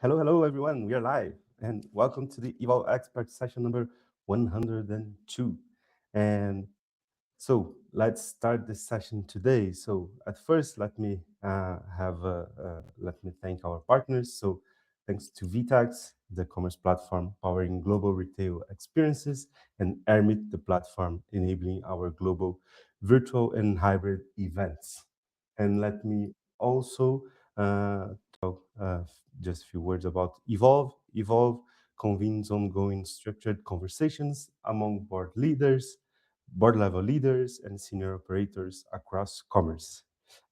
Hello, everyone. We are live, and welcome to the Evolve Expert session number 102. And let's start this session today. So, at first, let me thank our partners. So, thanks to VTAX, the commerce platform powering global retail experiences, and Ermit, the platform enabling our global virtual and hybrid events. And let me also just a few words about Evolve. Evolve convenes ongoing structured conversations among board level leaders, and senior operators across commerce.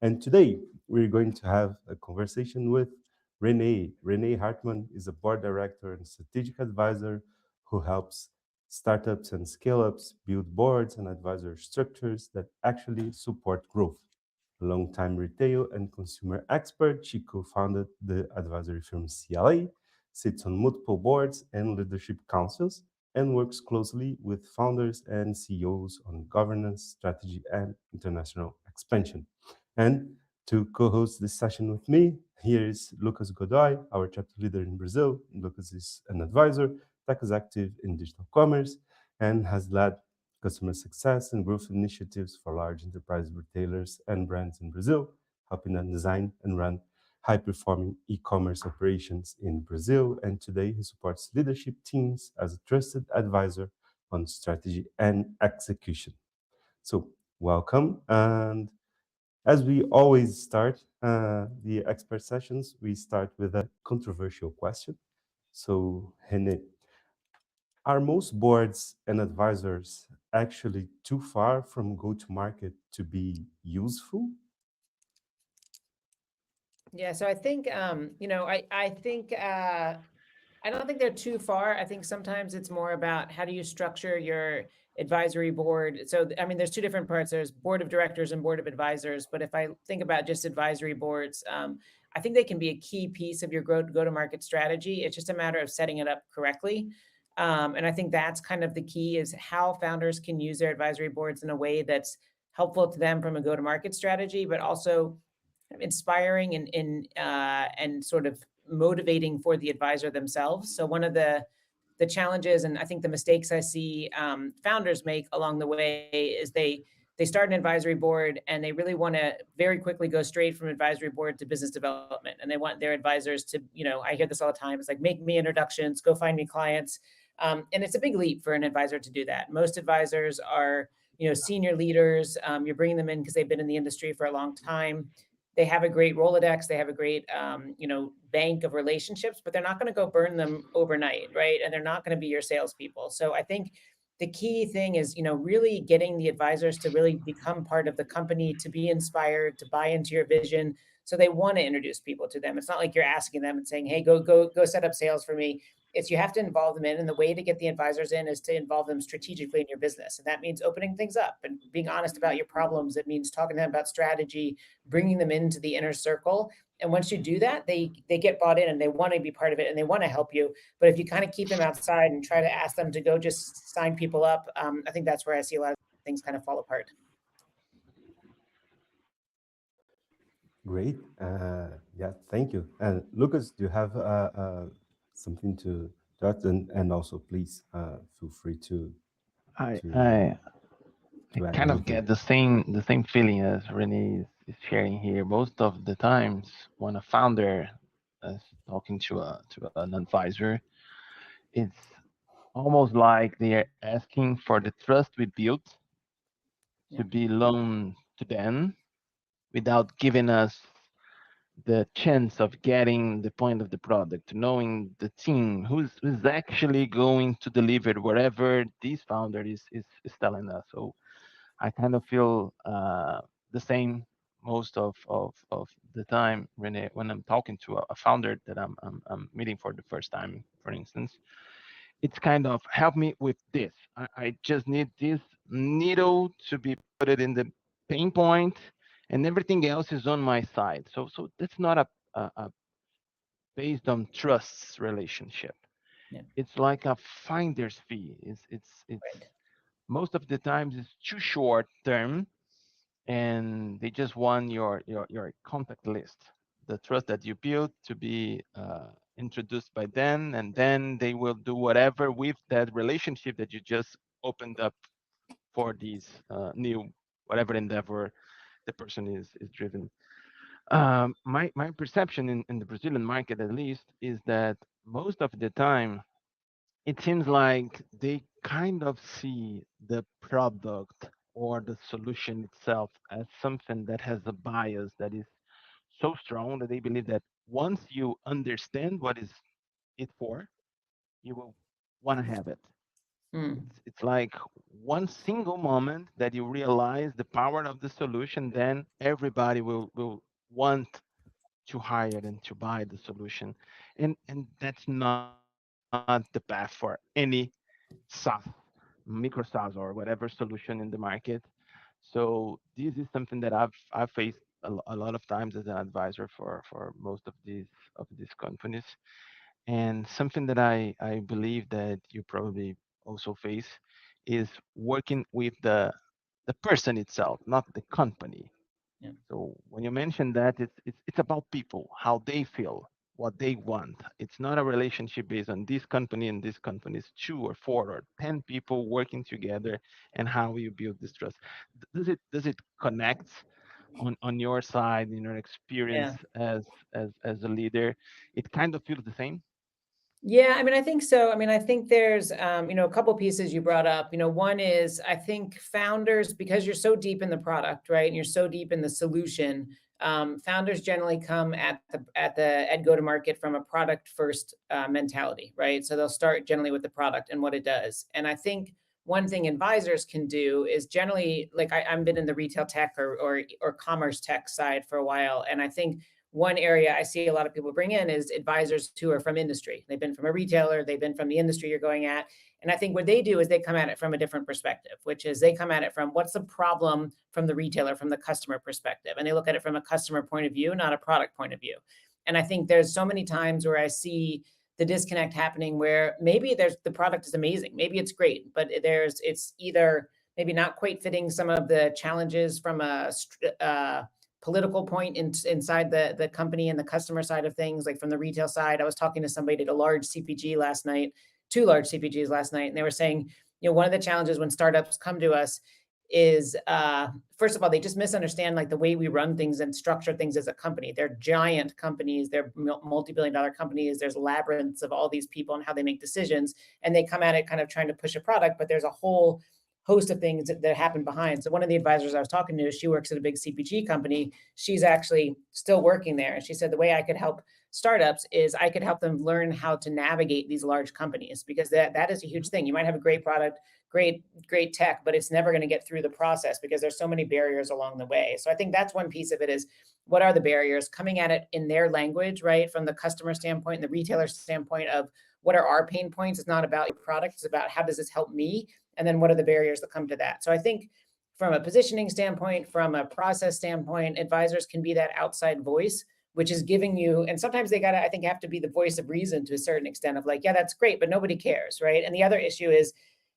And today, we're going to have a conversation with Renee. Renee Hartman is a board director and strategic advisor who helps startups and scale ups build boards and advisor structures that actually support growth. A longtime retail and consumer expert, she co founded the advisory firm CLA, sits on multiple boards and leadership councils, and works closely with founders and CEOs on governance, strategy, and international expansion. And to co host this session with me, here is Lucas Godoy, our chapter leader in Brazil. Lucas is an advisor, tech executive in digital commerce, and has led customer success and growth initiatives for large enterprise retailers and brands in Brazil, helping them design and run high performing e commerce operations in Brazil. And today he supports leadership teams as a trusted advisor on strategy and execution. So, welcome. And as we always start the expert sessions, we start with a controversial question. So, Renee, are most boards and advisors actually too far from go to market to be useful? Yeah, so I think I don't think they're too far. I think sometimes it's more about how do you structure your advisory board. So I mean, there's two different parts. There's board of directors and board of advisors. But if I think about just advisory boards, I think they can be a key piece of your go to market strategy. It's just a matter of setting it up correctly. And I think that's kind of the key is how founders can use their advisory boards in a way that's helpful to them from a go to market strategy, but also inspiring and sort of motivating for the advisor themselves. So one of the challenges and I think the mistakes I see founders make along the way is they start an advisory board and they really want to very quickly go straight from advisory board to business development, and they want their advisors to, I hear this all the time. It's like, make me introductions, go find me clients, and it's a big leap for an advisor to do that. Most advisors are senior leaders. You're bringing them in because they've been in the industry for a long time. They have a great Rolodex. They have a great, bank of relationships, but they're not going to go burn them overnight, right? And they're not going to be your salespeople. So I think the key thing is, really getting the advisors to really become part of the company, to be inspired, to buy into your vision. So they want to introduce people to them. It's not like you're asking them and saying, hey, go set up sales for me. It's you have to involve them in, and the way to get the advisors in is to involve them strategically in your business. And that means opening things up and being honest about your problems. It means talking to them about strategy, bringing them into the inner circle. And once you do that, they get bought in and they want to be part of it and they want to help you. But if you kind of keep them outside and try to ask them to go just sign people up, I think that's where I see a lot of things kind of fall apart. Great. Yeah, thank you. And Lucas, do you have something to add? And also, please feel free I to I I to add kind of anything. get the same feeling as Renee is sharing here. Most of the times, when a founder is talking to an advisor, it's almost like they are asking for the trust we built Yeah. to be loaned to them without giving us the chance of getting the point of the product, knowing the team who's actually going to deliver whatever this founder is telling us. So I kind of feel the same most of the time, Renee, when I'm talking to a founder that I'm meeting for the first time, for instance. It's kind of help me with this. I just need this needle to be put it in the pain point, and everything else is on my side. So that's not a based on trust relationship. Yeah. It's like a finder's fee. It's Right. most of the times it's too short term, and they just want your contact list, the trust that you build to be introduced by them, and then they will do whatever with that relationship that you just opened up for these new whatever endeavor the person is driven. My perception in the Brazilian market, at least, is that most of the time it seems like they kind of see the product or the solution itself as something that has a bias that is so strong that they believe that once you understand what is it for, you will want to have it. Hmm. It's like one single moment that you realize the power of the solution, then everybody will want to hire and to buy the solution. And that's not the path for any SaaS, micro SaaS, or whatever solution in the market. So this is something that I've faced a lot of times as an advisor for most of these companies, and something that I believe that you probably also face is working with the person itself, not the company. Yeah. So when you mention that, it's about people, how they feel, what they want. It's not a relationship based on this company and this company. It's two or four or 10 people working together, and how you build this trust. Does it connect on your side in your experience Yeah. as a leader? It kind of feels the same. Yeah, I mean, I think so. I mean, I think there's, a couple pieces you brought up. One is I think founders, because you're so deep in the product, right, and you're so deep in the solution, founders generally come at go to market from a product first mentality, right? So they'll start generally with the product and what it does. And I think one thing advisors can do is generally, like I've been in the retail tech or commerce tech side for a while, and I think one area I see a lot of people bring in is advisors who are from industry. They've been from a retailer, they've been from the industry you're going at. And I think what they do is they come at it from a different perspective, which is they come at it from what's the problem from the retailer, from the customer perspective. And they look at it from a customer point of view, not a product point of view. And I think there's so many times where I see the disconnect happening where maybe there's the product is amazing, maybe it's great, but it's either maybe not quite fitting some of the challenges from a political point inside the company and the customer side of things, like from the retail side. I was talking to somebody at a large CPG last night, two large CPGs last night, and they were saying, one of the challenges when startups come to us is first of all, they just misunderstand like the way we run things and structure things as a company. They're giant companies, they're multi-billion-dollar companies. There's labyrinths of all these people and how they make decisions, and they come at it kind of trying to push a product, but there's a whole host of things that happen behind. So one of the advisors I was talking to, she works at a big CPG company. She's actually still working there. And she said the way I could help startups is I could help them learn how to navigate these large companies, because that is a huge thing. You might have a great product, great tech, but it's never going to get through the process because there's so many barriers along the way. So I think that's one piece of it is what are the barriers, coming at it in their language, right? From the customer standpoint, the retailer standpoint of what are our pain points? It's not about your product. It's about how does this help me? And then what are the barriers that come to that? So I think from a positioning standpoint, from a process standpoint, advisors can be that outside voice, which is giving you, and sometimes they gotta, I think, have to be the voice of reason to a certain extent of like, yeah, that's great, but nobody cares, right? And the other issue is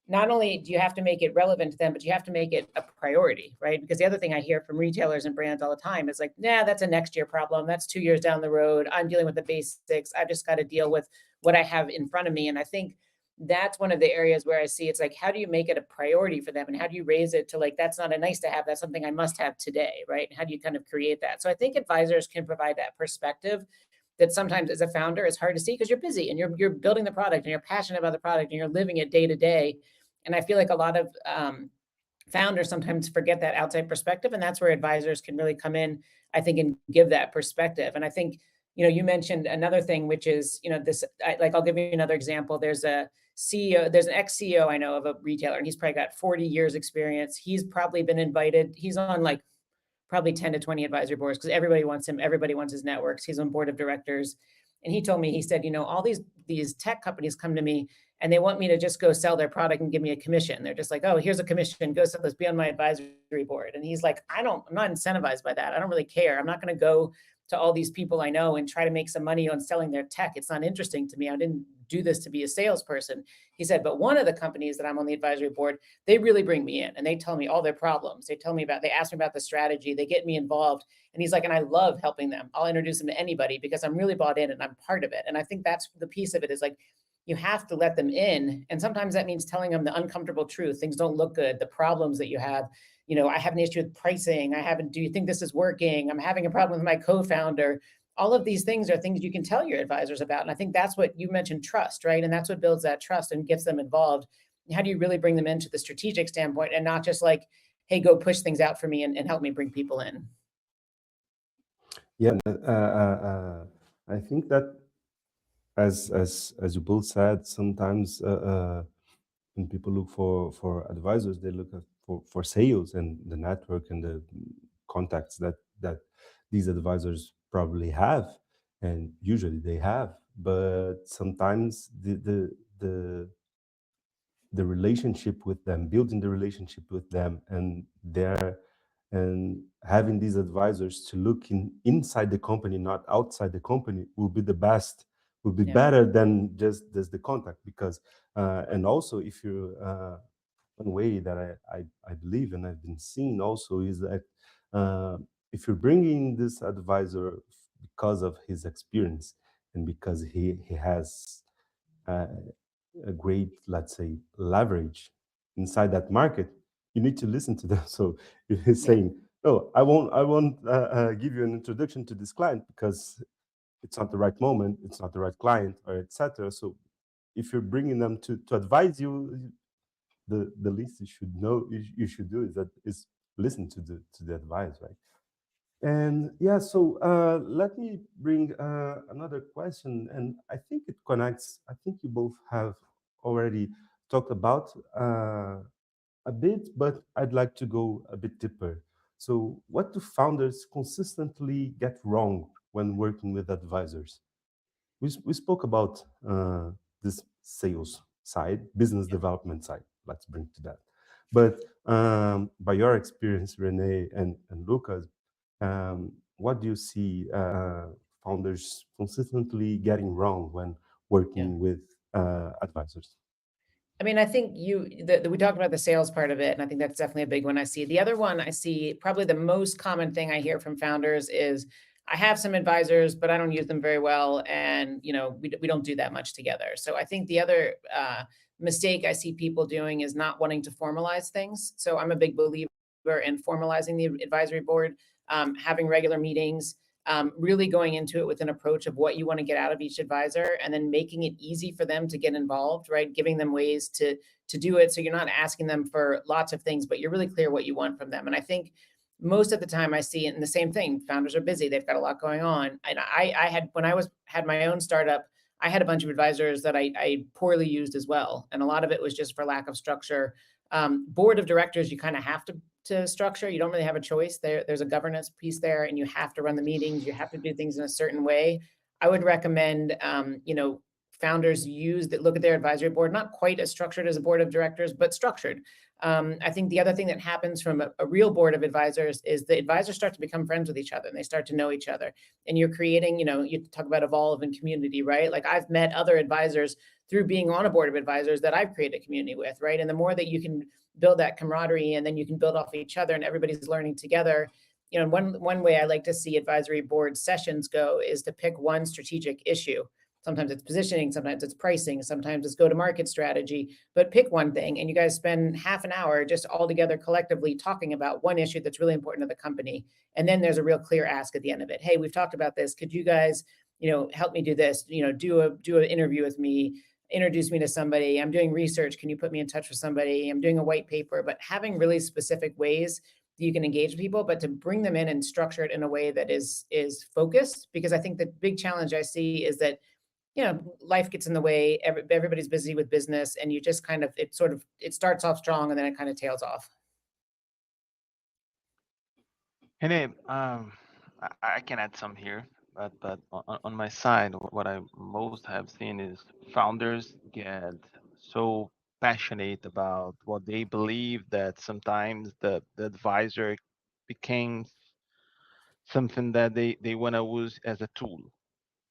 not only do you have to make it relevant to them, but you have to make it a priority, right? Because the other thing I hear from retailers and brands all the time is like, nah, that's a next year problem. That's 2 years down the road. I'm dealing with the basics. I just got to deal with what I have in front of me. And I think that's one of the areas where I see it's like, how do you make it a priority for them? And how do you raise it to like, that's not a nice to have, that's something I must have today, right? And how do you kind of create that? So I think advisors can provide that perspective that sometimes as a founder, it's hard to see because you're busy and you're building the product and you're passionate about the product and you're living it day to day. And I feel like a lot of founders sometimes forget that outside perspective. And that's where advisors can really come in, I think, and give that perspective. And I think, you mentioned another thing, which is, I'll give you another example. There's a CEO, there's an ex-CEO I know of a retailer, and he's probably got 40 years experience. He's probably been invited. He's on like probably 10 to 20 advisory boards because everybody wants him. Everybody wants his networks. He's on board of directors. And he told me, he said, all these tech companies come to me and they want me to just go sell their product and give me a commission. They're just like, oh, here's a commission, go sell this, be on my advisory board. And he's like, I'm not incentivized by that. I don't really care. I'm not going to go to all these people I know and try to make some money on selling their tech. It's not interesting to me. I didn't do this to be a salesperson. He said, but one of the companies that I'm on the advisory board, they really bring me in and they tell me all their problems. They ask me about the strategy, they get me involved. And he's like, and I love helping them. I'll introduce them to anybody because I'm really bought in and I'm part of it. And I think that's the piece of it, is like, you have to let them in. And sometimes that means telling them the uncomfortable truth. Things don't look good, the problems that you have. I have an issue with pricing. Do you think this is working? I'm having a problem with my co-founder. All of these things are things you can tell your advisors about. And I think that's what you mentioned, trust, right? And that's what builds that trust and gets them involved. How do you really bring them into the strategic standpoint and not just like, hey, go push things out for me and help me bring people in? Yeah, I think that as you both said, sometimes when people look for advisors, they look for sales and the network and the contacts that these advisors probably have, and usually they have. But sometimes the relationship with them, building the relationship with them, and having these advisors to look inside the company, not outside the company, will be the best, will be better than just the contact. Because and also, if you one way that I believe and I've been seeing also is that if you're bringing this advisor because of his experience and because he has uh, a great, let's say, leverage inside that market, you need to listen to them. So if he's saying, no, I won't give you an introduction to this client because it's not the right moment, it's not the right client, or etc. So if you're bringing them to advise you, the least you should know, you should do is listen to the advice, right? And yeah, so let me bring another question, and I think it connects. I think you both have already talked about a bit, but I'd like to go a bit deeper. So, what do founders consistently get wrong when working with advisors? We spoke about this sales side, business development side. Let's bring to that. But by your experience, Renee and Lucas, what do you see founders consistently getting wrong when working with advisors? I mean, I think we talked about the sales part of it, and I think that's definitely a big one I see. The other one I see, probably the most common thing I hear from founders is, I have some advisors, but I don't use them very well, and we don't do that much together. So I think the other mistake I see people doing is not wanting to formalize things. So I'm a big believer in formalizing the advisory board, having regular meetings, really going into it with an approach of what you want to get out of each advisor, and then making it easy for them to get involved, right? Giving them ways to do it. So you're not asking them for lots of things, but you're really clear what you want from them. And I think most of the time I see it in the same thing. Founders are busy. They've got a lot going on. And when I had my own startup, I had a bunch of advisors that I poorly used as well. And a lot of it was just for lack of structure. Board of directors, you kind of have to structure. You don't really have a choice. There's a governance piece there, and you have to run the meetings. You have to do things in a certain way. I would recommend, founders look at their advisory board, not quite as structured as a board of directors, but structured. I think the other thing that happens from a real board of advisors is the advisors start to become friends with each other, and they start to know each other. And you're creating, you talk about evolve and community, right? Like, I've met other advisors through being on a board of advisors that I've created a community with, right? And the more that you can build that camaraderie, and then you can build off each other, and everybody's learning together. One way I like to see advisory board sessions go is to pick one strategic issue. Sometimes it's positioning, sometimes it's pricing, sometimes it's go-to-market strategy, but pick one thing and you guys spend half an hour just all together collectively talking about one issue that's really important to the company. And then there's a real clear ask at the end of it. Hey, we've talked about this. Could you guys, help me do this? Do an interview with me, introduce me to somebody. I'm doing research. Can you put me in touch with somebody? I'm doing a white paper. But having really specific ways that you can engage people, but to bring them in and structure it in a way that is focused. Because I think the big challenge I see is that life gets in the way. Everybody's busy with business, and you just it starts off strong and then it kind of tails off. Hey, I can add some here, but on my side, what I most have seen is founders get so passionate about what they believe that sometimes the advisor became something that they want to use as a tool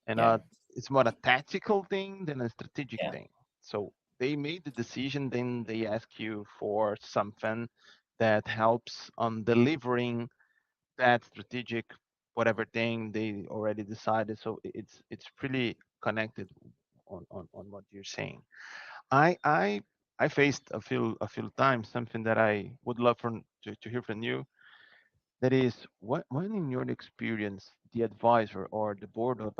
and Yeah. not it's more a tactical thing than a strategic Yeah. thing. So they made the decision, then they ask you for something that helps on delivering that strategic whatever thing they already decided. So it's really connected on what you're saying. I I I faced a few times something that I would love to hear from you. That is, when in your experience the advisor or the board of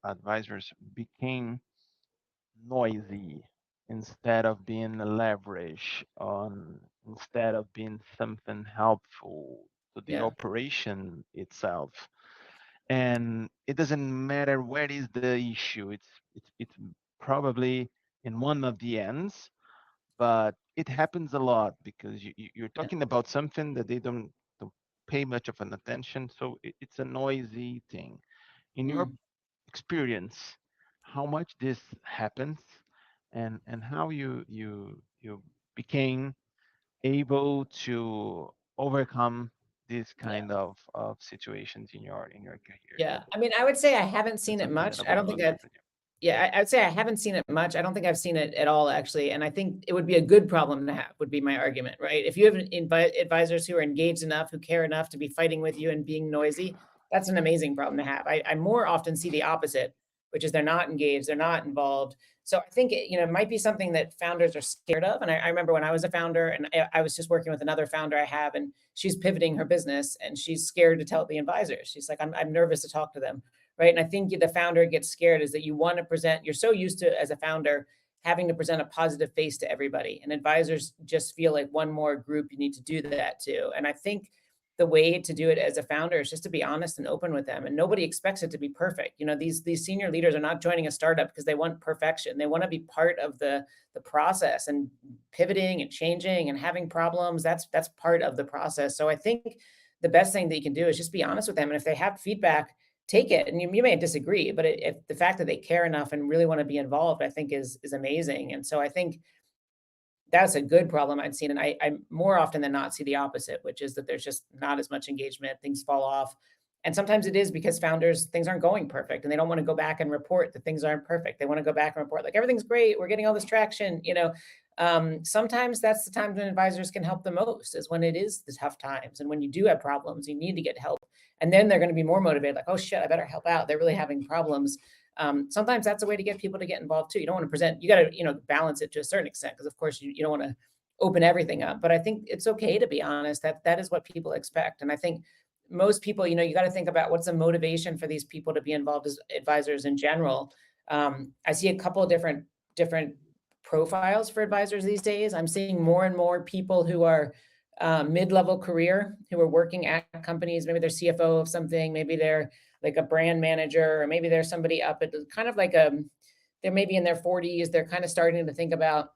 advisors became noisy instead of being a leverage on instead of being something helpful to the Yeah. operation itself. And it doesn't matter where is the issue. It's probably in one of the ends, but it happens a lot because you're Yeah. talking about something that they don't pay much of an attention. So it's a noisy thing. In your Mm. experience, how much this happens, and how you became able to overcome this Yeah. kind of situations in your career. Yeah. I mean, I would say I haven't That's seen it something that much. I I would don't love think to hear I've from you. Yeah, I'd say I haven't seen it much. I don't think I've seen it at all, actually. And I think it would be a good problem to have, would be my argument, right? If you have advisors who are engaged enough, who care enough to be fighting with you and being noisy, that's an amazing problem to have. I more often see the opposite, which is they're not engaged, they're not involved. So I think it might be something that founders are scared of. And I remember when I was a founder and I was just working with another founder I have, and she's pivoting her business and she's scared to tell the advisors. She's like, I'm nervous to talk to them, right? And I think the founder gets scared is that you want to present, you're so used to as a founder having to present a positive face to everybody. And advisors just feel like one more group you need to do that to. And I think the way to do it as a founder is just to be honest and open with them. And nobody expects it to be perfect. These senior leaders are not joining a startup because they want perfection. They want to be part of the process, and pivoting and changing and having problems. That's part of the process. So I think the best thing that you can do is just be honest with them. And if they have feedback, take it. And you may disagree, but if the fact that they care enough and really want to be involved, I think is amazing. And so I think that's a good problem I've seen. And I more often than not see the opposite, which is that there's just not as much engagement, things fall off. And sometimes it is because founders, things aren't going perfect and they don't want to go back and report that things aren't perfect. They want to go back and report like everything's great, we're getting all this traction. Sometimes that's the time when advisors can help the most, is when it is the tough times. And when you do have problems, you need to get help. And then they're going to be more motivated, like, oh shit, I better help out. They're really having problems. Sometimes that's a way to get people to get involved too. You don't want to present, you got to, balance it to a certain extent, because of course you don't want to open everything up. But I think it's okay to be honest. That is what people expect. And I think most people, you got to think about what's the motivation for these people to be involved as advisors in general. I see a couple of different profiles for advisors these days. I'm seeing more and more people who are mid-level career, who are working at companies. Maybe they're CFO of something, maybe they're like a brand manager, or maybe there's somebody up at kind of like they're maybe in their 40s. They're kind of starting to think about,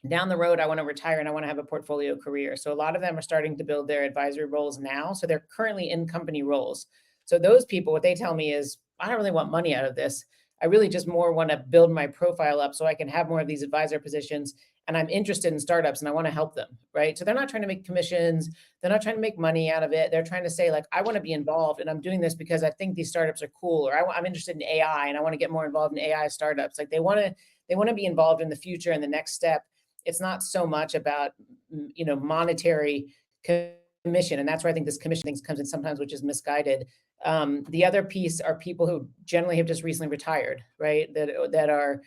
down the road, I want to retire and I want to have a portfolio career. So a lot of them are starting to build their advisory roles now. So they're currently in company roles. So those people, what they tell me is, I don't really want money out of this. I really just more want to build my profile up so I can have more of these advisor positions. And I'm interested in startups and I want to help them. Right. So they're not trying to make commissions. They're not trying to make money out of it. They're trying to say, like, I want to be involved and I'm doing this because I think these startups are cool, or I'm interested in AI and I want to get more involved in AI startups. Like they want to be involved in the future and the next step. It's not so much about monetary commission, and that's where I think this commission thing comes in sometimes, which is misguided. The other piece are people who generally have just recently retired, right? That are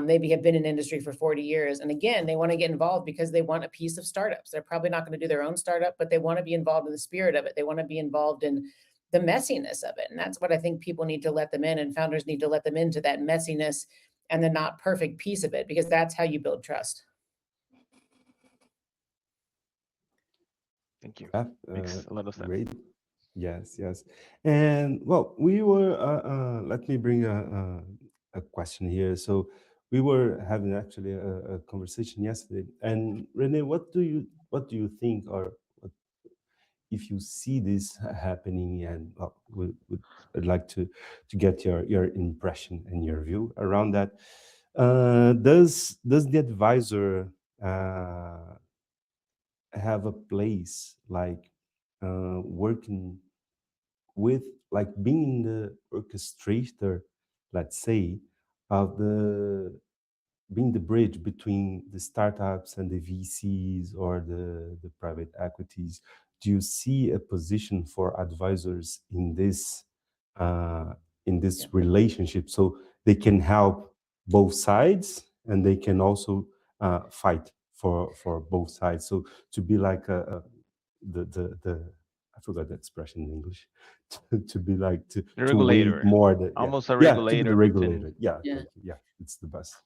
maybe have been in industry for 40 years, and again, they want to get involved because they want a piece of startups. They're probably not going to do their own startup, but they want to be involved in the spirit of it. They want to be involved in the messiness of it, and that's what I think people need to let them in, and founders need to let them into that messiness and the not perfect piece of it, because that's how you build trust. Thank you. Yeah, Makes a lot of sense. great. Yes, yes. And well, we were, let me bring a question here. So we were having actually a conversation yesterday. And Renee, what do you think, or what, if you see this happening? And well, I'd like to get your impression and your view around that. Does the advisor have a place, like working with, like being the orchestrator let's say, of the being the bridge between the startups and the VCs or the private equities. Do you see a position for advisors uh, in Yeah. this relationship, so they can help both sides and they can also fight for both sides? So to be like the I forgot the expression in English. To be like The to read regulator, more the almost a to be the regulator between. regulator. Yeah, Yeah. thank you. Yeah, it's the best.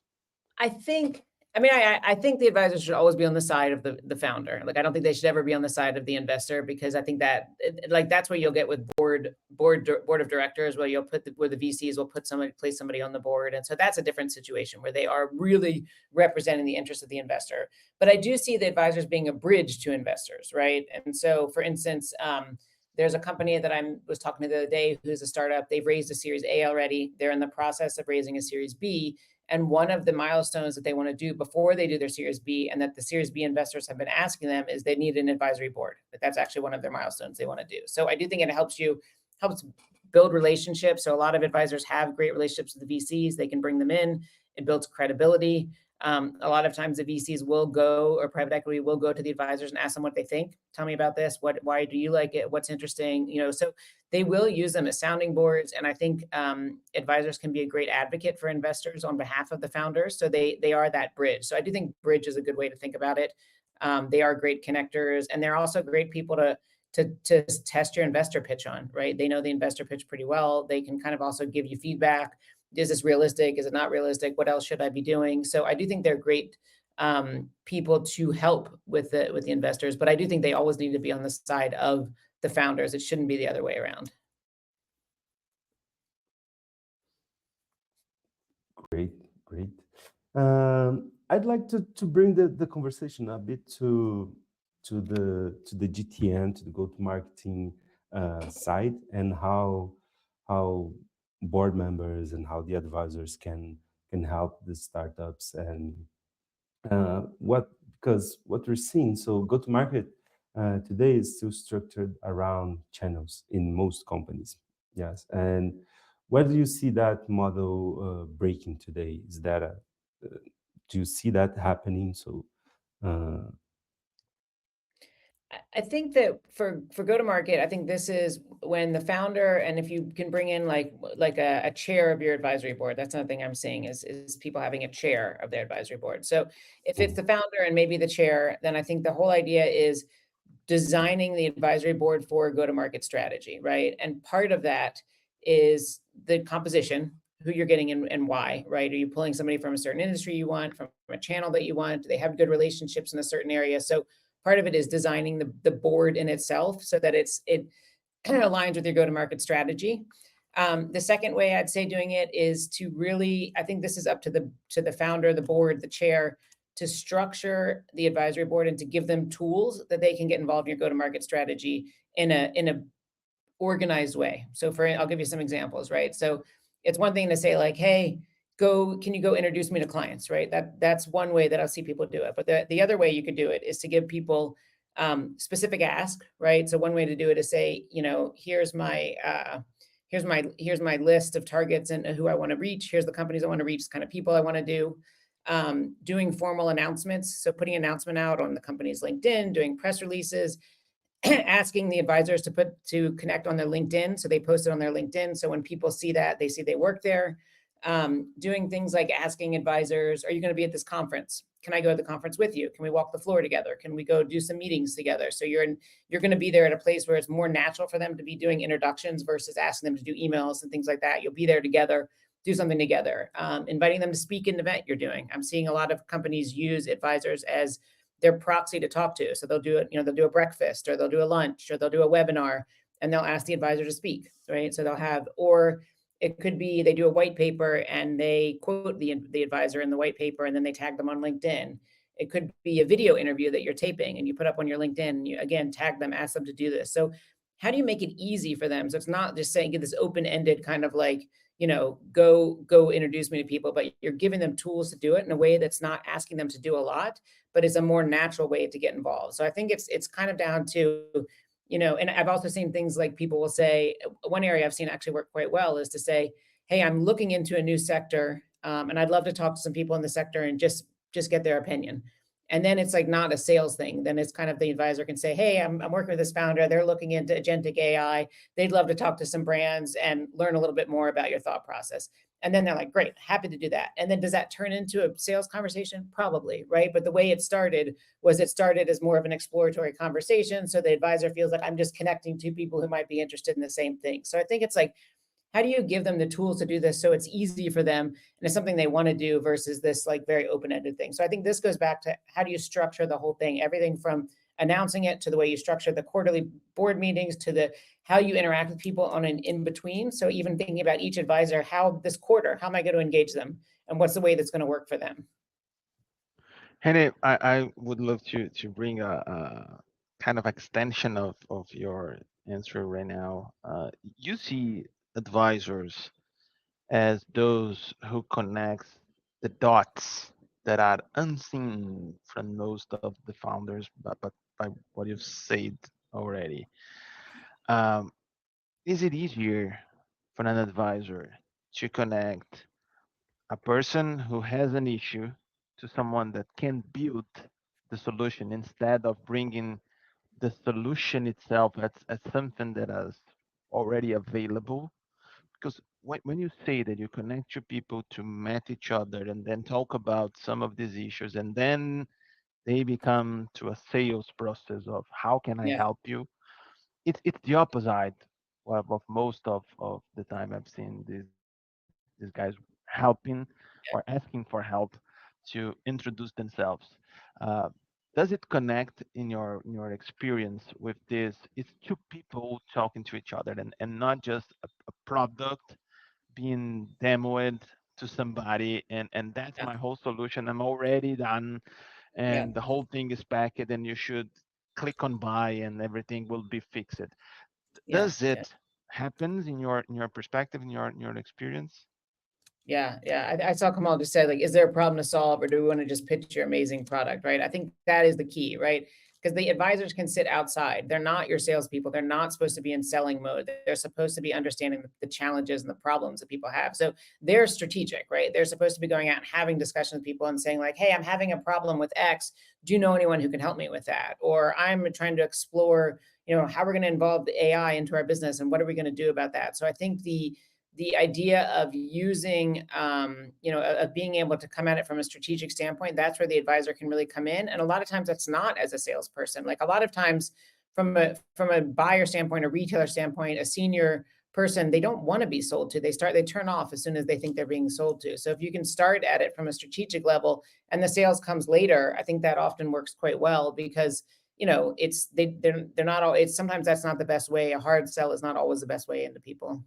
I think, I mean, I think the advisors should always be on the side of the founder. Like, I don't think they should ever be on the side of the investor, because I think that like that's what you'll get with board of directors, where you'll put where the VCs will place somebody on the board, and so that's a different situation where they are really representing the interest of the investor. But I do see the advisors being a bridge to investors, right? And so, for instance, there's a company that I was talking to the other day who's a startup. They've raised a Series A already. They're in the process of raising a Series B. And one of the milestones that they want to do before they do their Series B, and that the Series B investors have been asking them, is they need an advisory board. That's actually one of their milestones they want to do. So I do think it helps build relationships. So a lot of advisors have great relationships with the VCs. They can bring them in. It builds credibility. A lot of times the VCs will go, or private equity will go to the advisors and ask them what they think. Tell me about this. Why do you like it? What's interesting? So they will use them as sounding boards. And I think advisors can be a great advocate for investors on behalf of the founders. So they are that bridge. So I do think bridge is a good way to think about it. They are great connectors, and they're also great people to test your investor pitch on, right? They know the investor pitch pretty well. They can kind of also give you feedback. Is this realistic? Is it not realistic? What else should I be doing? So I do think they're great people to help with the investors, but I do think they always need to be on the side of the founders. It shouldn't be the other way around. Great, great. I'd like to bring the conversation a bit to the GTN, to the go-to-marketing side, and how board members and how the advisors can help the startups, and because what we're seeing, so go-to-market today is still structured around channels in most companies. Yes, and where do you see that model breaking today? Is that do you see that happening? So uh, I think that for go-to-market, I think this is when the founder, and if you can bring in like a chair of your advisory board, that's another thing I'm seeing is people having a chair of their advisory board. So if it's the founder and maybe the chair, then I think the whole idea is designing the advisory board for a go-to-market strategy, right? And part of that is the composition, who you're getting and why, right? Are you pulling somebody from a certain industry you want, from a channel that you want? Do they have good relationships in a certain area? So part of it is designing the board in itself so that it kind of aligns with your go-to-market strategy. The second way I'd say doing it is to really, I think this is up to the founder, the board, the chair, to structure the advisory board and to give them tools that they can get involved in your go-to-market strategy in a organized way. So I'll give you some examples, right? So it's one thing to say like, hey, can you go introduce me to clients, right? That's one way that I'll see people do it. But the other way you could do it is to give people specific ask, right? So one way to do it is say, here's my list of targets and who I want to reach. Here's the companies I want to reach, kind of people I want to do. Doing formal announcements. So putting an announcement out on the company's LinkedIn, doing press releases, asking the advisors to connect on their LinkedIn. So they post it on their LinkedIn. So when people see that, they see they work there. Doing things like asking advisors, are you going to be at this conference? Can I go to the conference with you? Can we walk the floor together? Can we go do some meetings together? So you're going to be there at a place where it's more natural for them to be doing introductions versus asking them to do emails and things like that. You'll be there together, do something together, inviting them to speak in an event you're doing. I'm seeing a lot of companies use advisors as their proxy to talk to. So they'll do it, they'll do a breakfast, or they'll do a lunch, or they'll do a webinar, and they'll ask the advisor to speak, right? So they'll have, or it could be they do a white paper and they quote the advisor in the white paper, and then they tag them on LinkedIn. It could be a video interview that you're taping and you put up on your LinkedIn, and you again tag them, ask them to do this. So how do you make it easy for them? So it's not just saying, get this open-ended kind of like, go introduce me to people, but you're giving them tools to do it in a way that's not asking them to do a lot, but it's a more natural way to get involved. So I think it's kind of down to, and I've also seen things like people will say, one area I've seen actually work quite well is to say, hey, I'm looking into a new sector, and I'd love to talk to some people in the sector and just get their opinion. And then it's like not a sales thing. Then it's kind of the advisor can say, hey, I'm working with this founder. They're looking into agentic AI. They'd love to talk to some brands and learn a little bit more about your thought process. And then they're like, great, happy to do that. And then does that turn into a sales conversation? Probably, right? But the way it started was it started as more of an exploratory conversation. So the advisor feels like I'm just connecting two people who might be interested in the same thing. So I think it's like, how do you give them the tools to do this so it's easy for them and it's something they want to do versus this like very open-ended thing? So I think this goes back to how do you structure the whole thing, everything from announcing it to the way you structure the quarterly board meetings to the how you interact with people on an in between. So even thinking about each advisor, how this quarter, how am I going to engage them and what's the way that's going to work for them? Henry, I would love to bring a kind of extension of your answer right now. You see advisors as those who connect the dots that are unseen from most of the founders, but by what you've said already. Um, is it easier for an advisor to connect a person who has an issue to someone that can build the solution instead of bringing the solution itself as something that is already available? Because when you say that you connect your people to meet each other and then talk about some of these issues, and then they become to a sales process of how can I Yeah. help you, it's the opposite of most of the time I've seen these guys helping or asking for help to introduce themselves. Uh, does it connect in your experience with this? It's two people talking to each other and not just a product being demoed to somebody and that's Yeah. my whole solution. I'm already done Yeah. and the whole thing is packed and you should click on buy and everything will be fixed. Yeah. Does Yeah. it happens in your perspective in your experience? Yeah, yeah. I saw Kamal just said, like, is there a problem to solve, or do we want to just pitch your amazing product, right? I think that is the key, right? Because the advisors can sit outside. They're not your salespeople. They're not supposed to be in selling mode. They're supposed to be understanding the challenges and the problems that people have. So they're strategic, right? They're supposed to be going out and having discussions with people and saying, like, hey, I'm having a problem with X. Do you know anyone who can help me with that? Or I'm trying to explore, how we're going to involve the AI into our business and what are we going to do about that? So I think the idea of using, of being able to come at it from a strategic standpoint, that's where the advisor can really come in. And a lot of times that's not as a salesperson. Like a lot of times from a buyer standpoint, a retailer standpoint, a senior person, they don't want to be sold to. They turn off as soon as they think they're being sold to. So if you can start at it from a strategic level and the sales comes later, I think that often works quite well because they're not all, it's sometimes that's not the best way. A hard sell is not always the best way into people.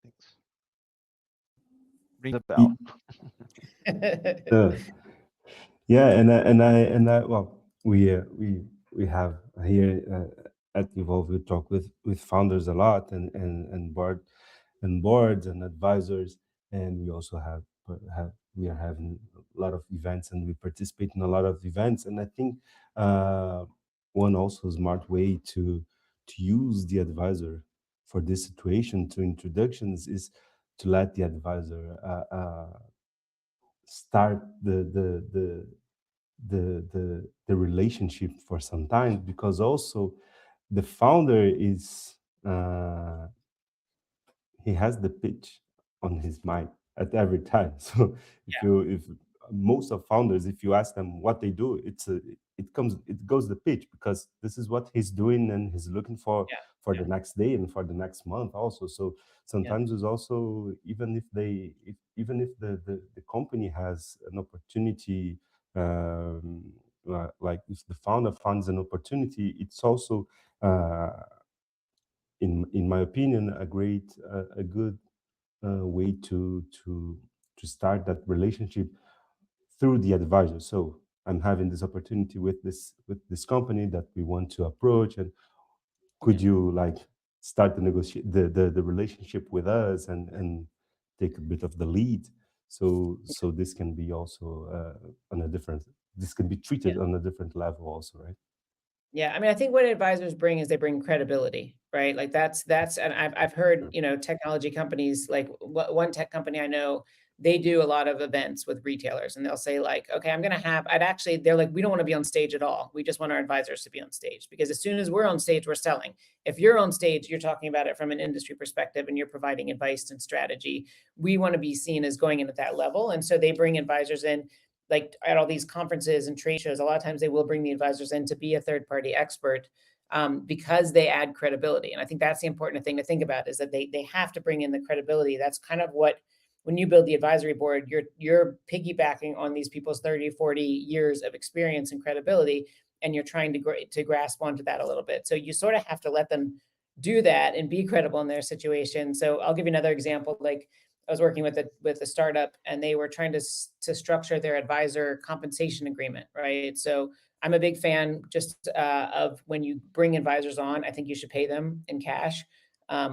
Thanks. Ring the Y- bell. uh, yeah, and I well, we have here at Evolve we talk with founders a lot and boards and advisors, and we also have we are having a lot of events and we participate in a lot of events, and I think uh, one also smart way to use the advisor for this situation to introductions is to let the advisor start the relationship for some time, because also the founder is he has the pitch on his mind at every time. So if most of founders, if you ask them what they do, it goes the pitch, because this is what he's doing and he's looking Yeah, for yeah, the next day and for the next month also. So yeah, sometimes it's also, even if the company has an opportunity, like if the founder finds an opportunity, it's also uh, in my opinion a good way to start that relationship through the advisor. So I'm having this opportunity with this company that we want to approach, and yeah, could you like start the negotiate the relationship with us and take a bit of the lead. So this can be also on a different, this can be yeah. treated on a different level also, right? Yeah, I mean, I think what advisors bring is they bring credibility, right? Like and I've heard, technology companies, like one tech company I know, they do a lot of events with retailers, and they'll say like, okay, they're like, we don't want to be on stage at all. We just want our advisors to be on stage, because as soon as we're on stage, we're selling. If you're on stage, you're talking about it from an industry perspective and you're providing advice and strategy. We want to be seen as going in at that level. And so they bring advisors in, like at all these conferences and trade shows. A lot of times they will bring the advisors in to be a third party expert, because they add credibility. And I think that's the important thing to think about, is that they have to bring in the credibility. That's kind of what, when you build the advisory board, you're piggybacking on these people's 30, 40 years of experience and credibility, and you're trying to grasp onto that a little bit. So you sort of have to let them do that and be credible in their situation. So I'll give you another example. Like, I was working with a startup, and they were trying to structure their advisor compensation agreement, right? So I'm a big fan just of, when you bring advisors on, I think you should pay them in cash,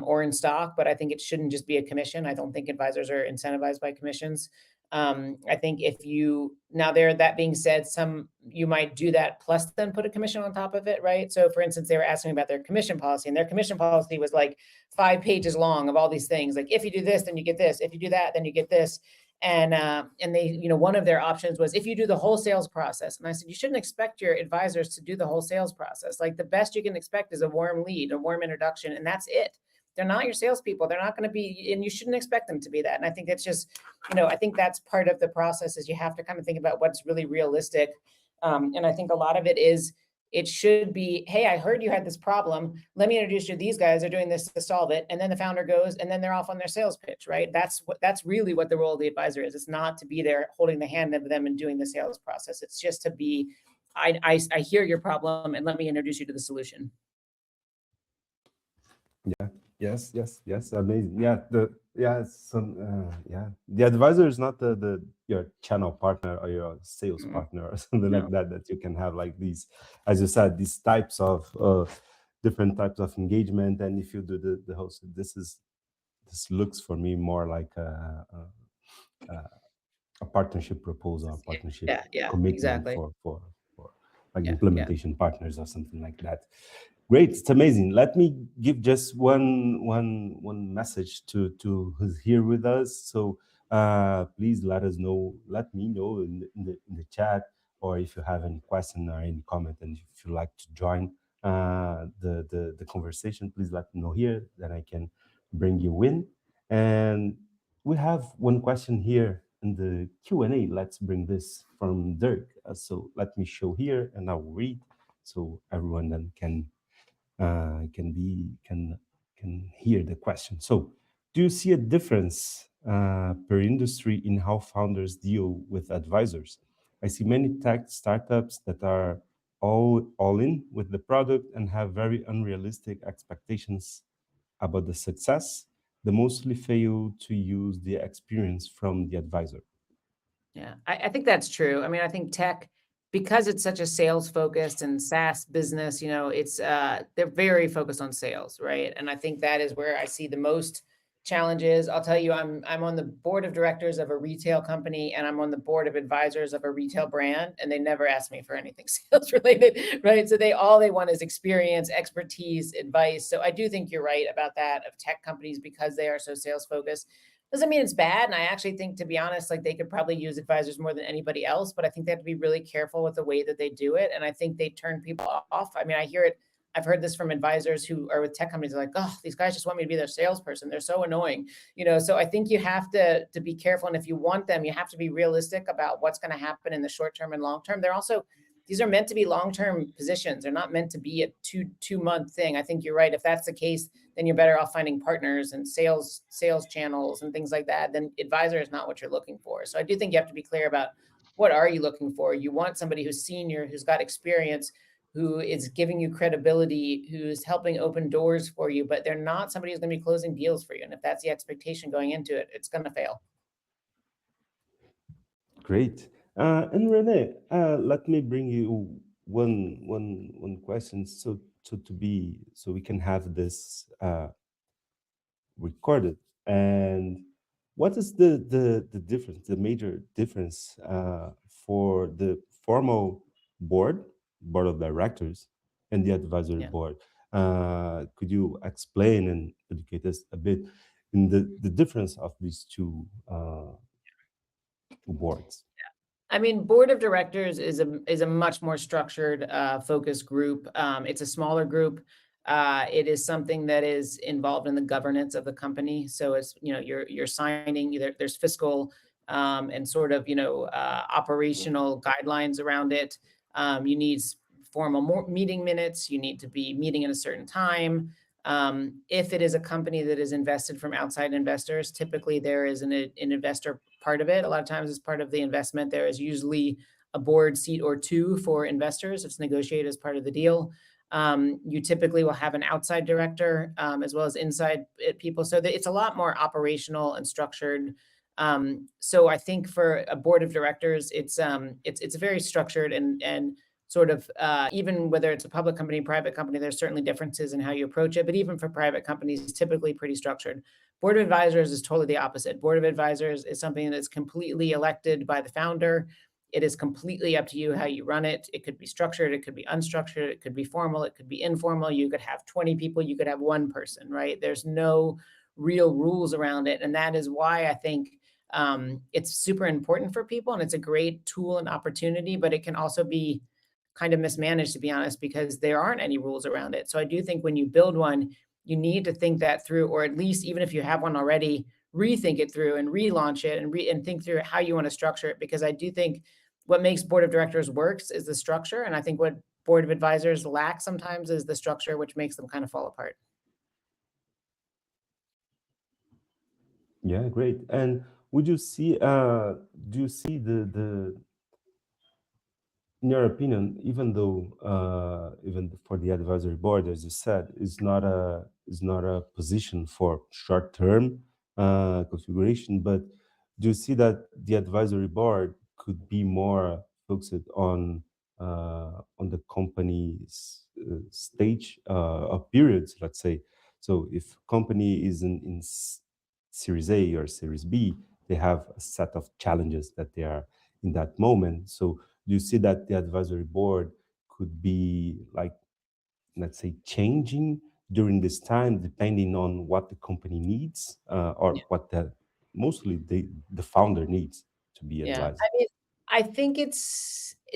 or in stock, but I think it shouldn't just be a commission. I don't think advisors are incentivized by commissions. I think if you now there that being said, some you might do that plus then put a commission on top of it, right? So for instance, they were asking me about their commission policy, and their commission policy was like 5 pages long of all these things. Like, if you do this, then you get this. If you do that, then you get this. And they, one of their options was, if you do the whole sales process. And I said, you shouldn't expect your advisors to do the whole sales process. Like, the best you can expect is a warm lead, a warm introduction, and that's it. They're not your salespeople. They're not going to be, and you shouldn't expect them to be that. And I think it's just, I think that's part of the process, is you have to kind of think about what's really realistic. And I think a lot of it is, it should be, hey, I heard you had this problem. Let me introduce you. These guys are doing this to solve it. And then the founder goes, and then they're off on their sales pitch, right? That's really what the role of the advisor is. It's not to be there holding the hand of them and doing the sales process. It's just to be, I hear your problem, and let me introduce you to the solution. Yeah. Yes. Amazing. Yeah. The advisor is not your channel partner or your sales partner or something like that you can have, like these, as you said, these types of different types of engagement. And if you do the host, this looks for me more like a partnership proposal, a partnership commitment, exactly. for like implementation partners or something like that. Great, it's amazing. Let me give just one message to who's here with us. So please let me know in the chat, or if you have any question or any comment, and if you'd like to join the conversation, please let me know here, then I can bring you in. And we have one question here in the Q&A. Let's bring this from Dirk. So let me show here, and I'll read, so everyone then can hear the question. So, do you see a difference per industry in how founders deal with advisors? I see many tech startups that are all in with the product and have very unrealistic expectations about the success. They mostly fail to use the experience from the advisor. Yeah, I think that's true. I mean, I think tech, because it's such a sales focused and SaaS business, it's they're very focused on sales, right? And I think that is where I see the most challenges. I'll tell you, I'm on the board of directors of a retail company, and I'm on the board of advisors of a retail brand, and they never ask me for anything sales related, right? So all they want is experience, expertise, advice. So I do think you're right about that, of tech companies, because they are so sales focused. Doesn't mean it's bad. And I actually think, to be honest, like, they could probably use advisors more than anybody else, but I think they have to be really careful with the way that they do it. And I think they turn people off. I mean, I hear it. I've heard this from advisors who are with tech companies. They're like, oh, these guys just want me to be their salesperson. They're so annoying, So I think you have to be careful. And if you want them, you have to be realistic about what's going to happen in the short term and long term. These are meant to be long-term positions. They're not meant to be a two-month thing. I think you're right. If that's the case, then you're better off finding partners and sales channels and things like that. Then advisor is not what you're looking for. So I do think you have to be clear about, what are you looking for? You want somebody who's senior, who's got experience, who is giving you credibility, who's helping open doors for you, but they're not somebody who's going to be closing deals for you. And if that's the expectation going into it, it's going to fail. Great. And Renee, let me bring you one question, so we can have this recorded. And what is the difference, the major difference for the formal board of directors and the advisory Yeah. board. Could you explain and educate us a bit in the difference of these two boards? I mean, board of directors is a much more structured, focus group. It's a smaller group. It is something that is involved in the governance of the company. So it's, you're signing, there's fiscal, and sort of, operational guidelines around it. You need formal meeting minutes. You need to be meeting at a certain time. If it is a company that is invested from outside investors, typically there is an investor part of it. A lot of times as part of the investment, there is usually a board seat or two for investors. It's negotiated as part of the deal. You typically will have an outside director, as well as inside people. So it's a lot more operational and structured. So I think for a board of directors, it's very structured and sort of, even whether it's a public company, private company, there's certainly differences in how you approach it. But even for private companies, it's typically pretty structured. Board of advisors is totally the opposite. Board of advisors is something that's completely elected by the founder. It is completely up to you how you run it. It could be structured, it could be unstructured, it could be formal, it could be informal. You could have 20 people, you could have one person, right? There's no real rules around it. And that is why I think, it's super important for people, and it's a great tool and opportunity, but it can also be kind of mismanaged, to be honest, because there aren't any rules around it. So I do think when you build one, you need to think that through, or at least even if you have one already, rethink it through and relaunch it and think through how you want to structure it. Because I do think what makes board of directors works is the structure. And I think what board of advisors lack sometimes is the structure, which makes them kind of fall apart. Yeah, great. And would you see do you see the in your opinion, even though even for the advisory board, as you said, is not a position for short-term configuration, but do you see that the advisory board could be more focused on the company's stage of periods, let's say? So if company is in Series A or Series B, they have a set of challenges that they are in that moment. So do you see that the advisory board could be like, let's say, changing during this time depending on what the company needs, or what the mostly the founder needs to be Yeah. advised? I mean, I think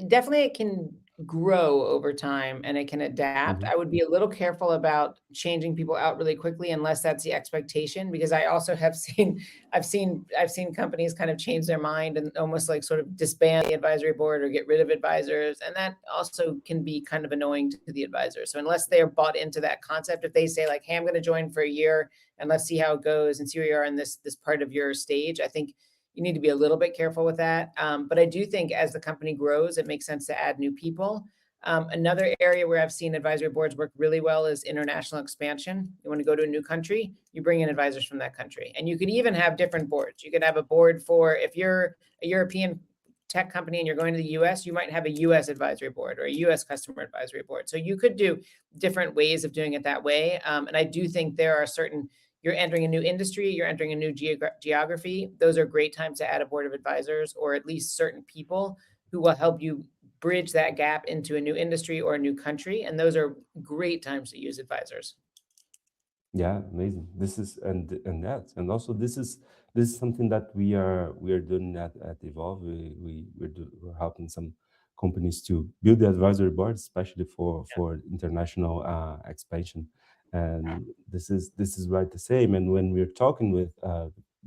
definitely it can grow over time and it can adapt. Mhm. I would be a little careful about changing people out really quickly unless that's the expectation, because I also have seen I've seen companies kind of change their mind and almost like sort of disband the advisory board or get rid of advisors, and that also can be kind of annoying to the advisor. So unless they're bought into that concept, if they say like, "Hey, I'm going to join for a year and let's see how it goes and see where you are in this part of your stage," I think you need to be a little bit careful with that. But I do think as the company grows, it makes sense to add new people. Another area where I've seen advisory boards work really well is international expansion. You want to go to a new country, you bring in advisors from that country. And you could even have different boards. You could have a board for, if you're a European tech company and you're going to the US, you might have a US advisory board or a US customer advisory board. So you could do different ways of doing it that way. And I do think there are certain, you're entering a new industry, you're entering a new geography. Those are great times to add a board of advisors, or at least certain people who will help you bridge that gap into a new industry or a new country. And those are great times to use advisors. Yeah, amazing. This is and that, and also this is something that we are doing at Evolve. We're helping some companies to build the advisory board, especially for international expansion. And this is right the same. And when we're talking with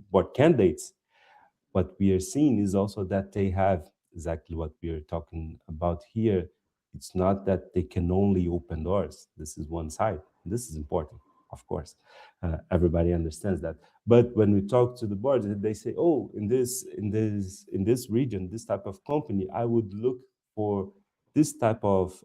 board candidates, what we are seeing is also that they have exactly what we are talking about here. It's not that they can only open doors. This is one side. This is important, of course. Everybody understands that. But when we talk to the boards, they say, "Oh, in this region, this type of company, I would look for this type of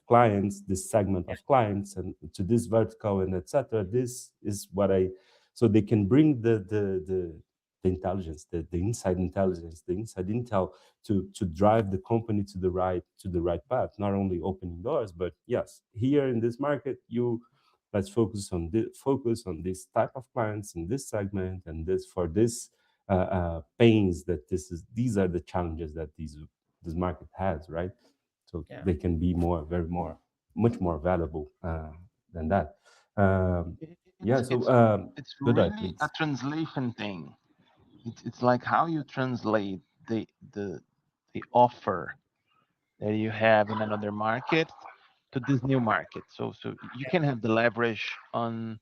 clients, this segment of clients, and to this vertical, and etc. This is what I." So they can bring the intelligence, the inside intelligence, the inside intel to drive the company to the right path. Not only opening doors, but yes, here in this market, let's focus on this type of clients in this segment, and this for this pains that these are the challenges that this market has, right? So Yeah. they can be very more much more valuable than that. Um, yeah. So It's Godoy, really a please. translation thing. It's like how you translate the the offer that you have in another market to this new market. So you can have the leverage on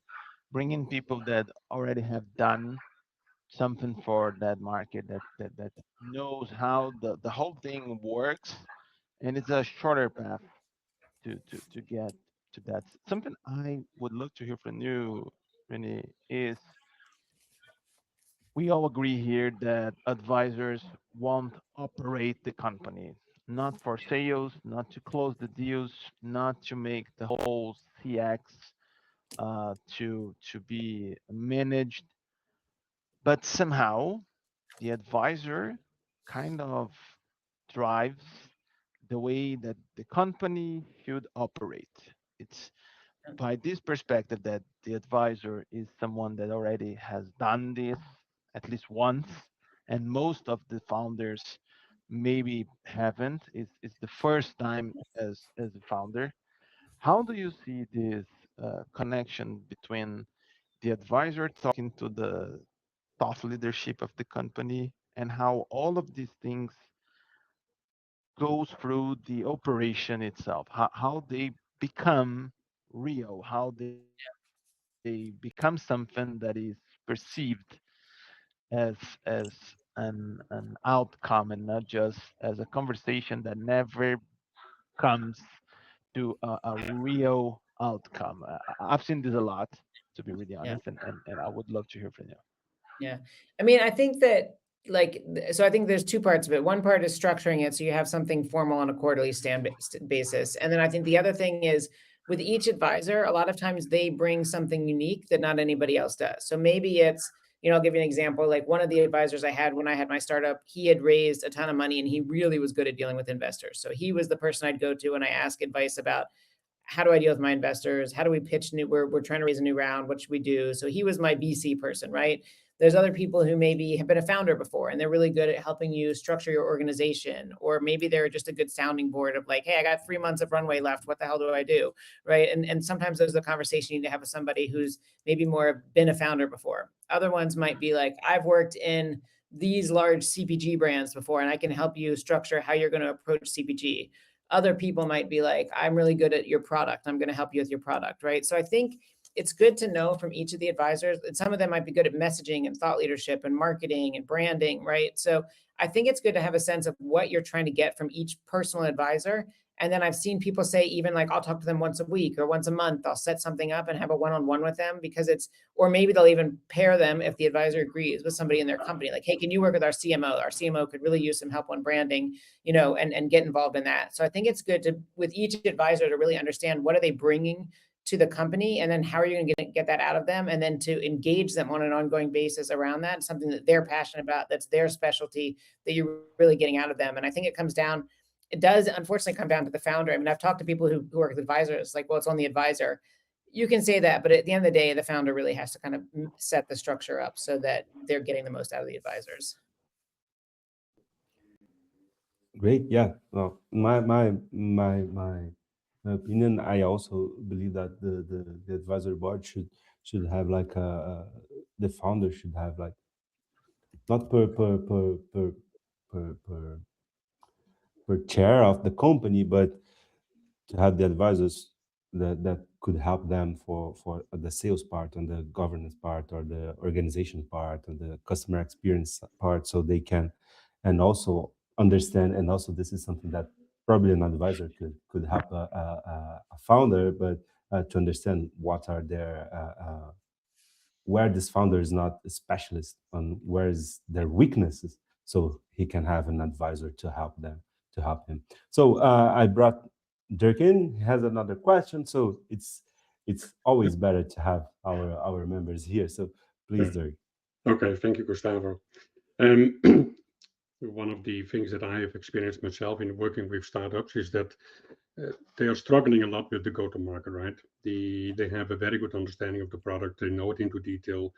bringing people that already have done something for that market, that knows how the whole thing works, and it's a shorter path to get to that. Something I would love to hear from you, Renee, is we all agree here that advisors won't operate the company, not for sales, not to close the deals, not to make the whole CX to be managed, but somehow the advisor kind of drives the way that the company should operate. It's by this perspective that the advisor is someone that already has done this at least once, and most of the founders maybe haven't. It's the first time as a founder. How do you see this connection between the advisor talking to the thought leadership of the company, and how all of these things goes through the operation itself, how they become real, how they become something that is perceived as an outcome, and not just as a conversation that never comes to a real outcome. I've seen this a lot, to be really Yeah. honest, and I would love to hear from you. Yeah. I mean, I think that so I think there's two parts of it. One part is structuring it so you have something formal on a quarterly basis. And then I think the other thing is with each advisor, a lot of times they bring something unique that not anybody else does. So maybe it's, I'll give you an example. Like one of the advisors I had when I had my startup, he had raised a ton of money and he really was good at dealing with investors. So he was the person I'd go to when I ask advice about how do I deal with my investors? How do we pitch we're trying to raise a new round. What should we do? So he was my VC person, right? There's other people who maybe have been a founder before and they're really good at helping you structure your organization. Or maybe they're just a good sounding board of like, hey, I got 3 months of runway left. What the hell do I do? Right. And sometimes those are the conversation you need to have with somebody who's maybe more been a founder before. Other ones might be like, I've worked in these large CPG brands before, and I can help you structure how you're going to approach CPG. Other people might be like, I'm really good at your product. I'm going to help you with your product, right? So I think it's good to know from each of the advisors, and some of them might be good at messaging and thought leadership and marketing and branding, right? So I think it's good to have a sense of what you're trying to get from each personal advisor. And then I've seen people say, even like, I'll talk to them once a week or once a month. I'll set something up and have a one-on-one with them because or maybe they'll even pair them if the advisor agrees with somebody in their company. Like, hey, can you work with our CMO? Our CMO could really use some help on branding, and get involved in that. So I think it's good to, with each advisor, to really understand what are they bringing to the company, and then how are you going to get that out of them, and then to engage them on an ongoing basis around that, something that they're passionate about, that's their specialty, that you're really getting out of them. And I think it does unfortunately come down to the founder. I mean, I've talked to people who work with advisors, like, well, it's on the advisor. You can say that, but at the end of the day, the founder really has to kind of set the structure up so that they're getting the most out of the advisors. Great. Yeah. Well, my opinion, I also believe that the advisory board should have like the founder should have like not per per chair of the company, but to have the advisors that could help them for the sales part and the governance part or the organization part and the customer experience part, so they can and also understand. And also this is something that probably an advisor could help a founder, but to understand what are their where this founder is not a specialist on where is their weaknesses, so he can have an advisor to help him. So I brought Dirk in. He has another question, so it's always better to have our members here. So please, Dirk. Okay, thank you, Gustavo. One of the things that I have experienced myself in working with startups is that they are struggling a lot with the go-to-market, right? They have a very good understanding of the product, they know it into detail,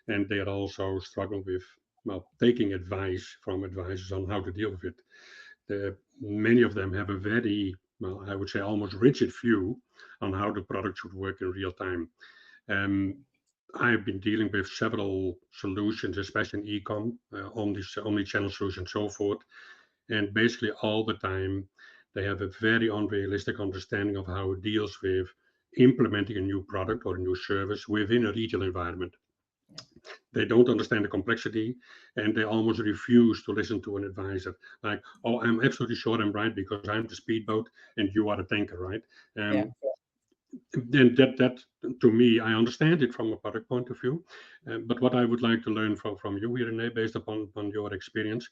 and they are also struggling with, well, taking advice from advisors on how to deal with it. Many of them have a very well, I would say almost rigid view on how the product should work in real time. I've been dealing with several solutions, especially in e-com, on this omni-channel solution and so forth. And basically all the time, they have a very unrealistic understanding of how it deals with implementing a new product or a new service within a retail environment. They don't understand the complexity, and they almost refuse to listen to an advisor. Like, oh, I'm absolutely sure I'm right because I'm the speedboat and you are the tanker, right? Yeah. Then that to me, I understand it from a product point of view. But what I would like to learn from you here, Renee, based upon your experience,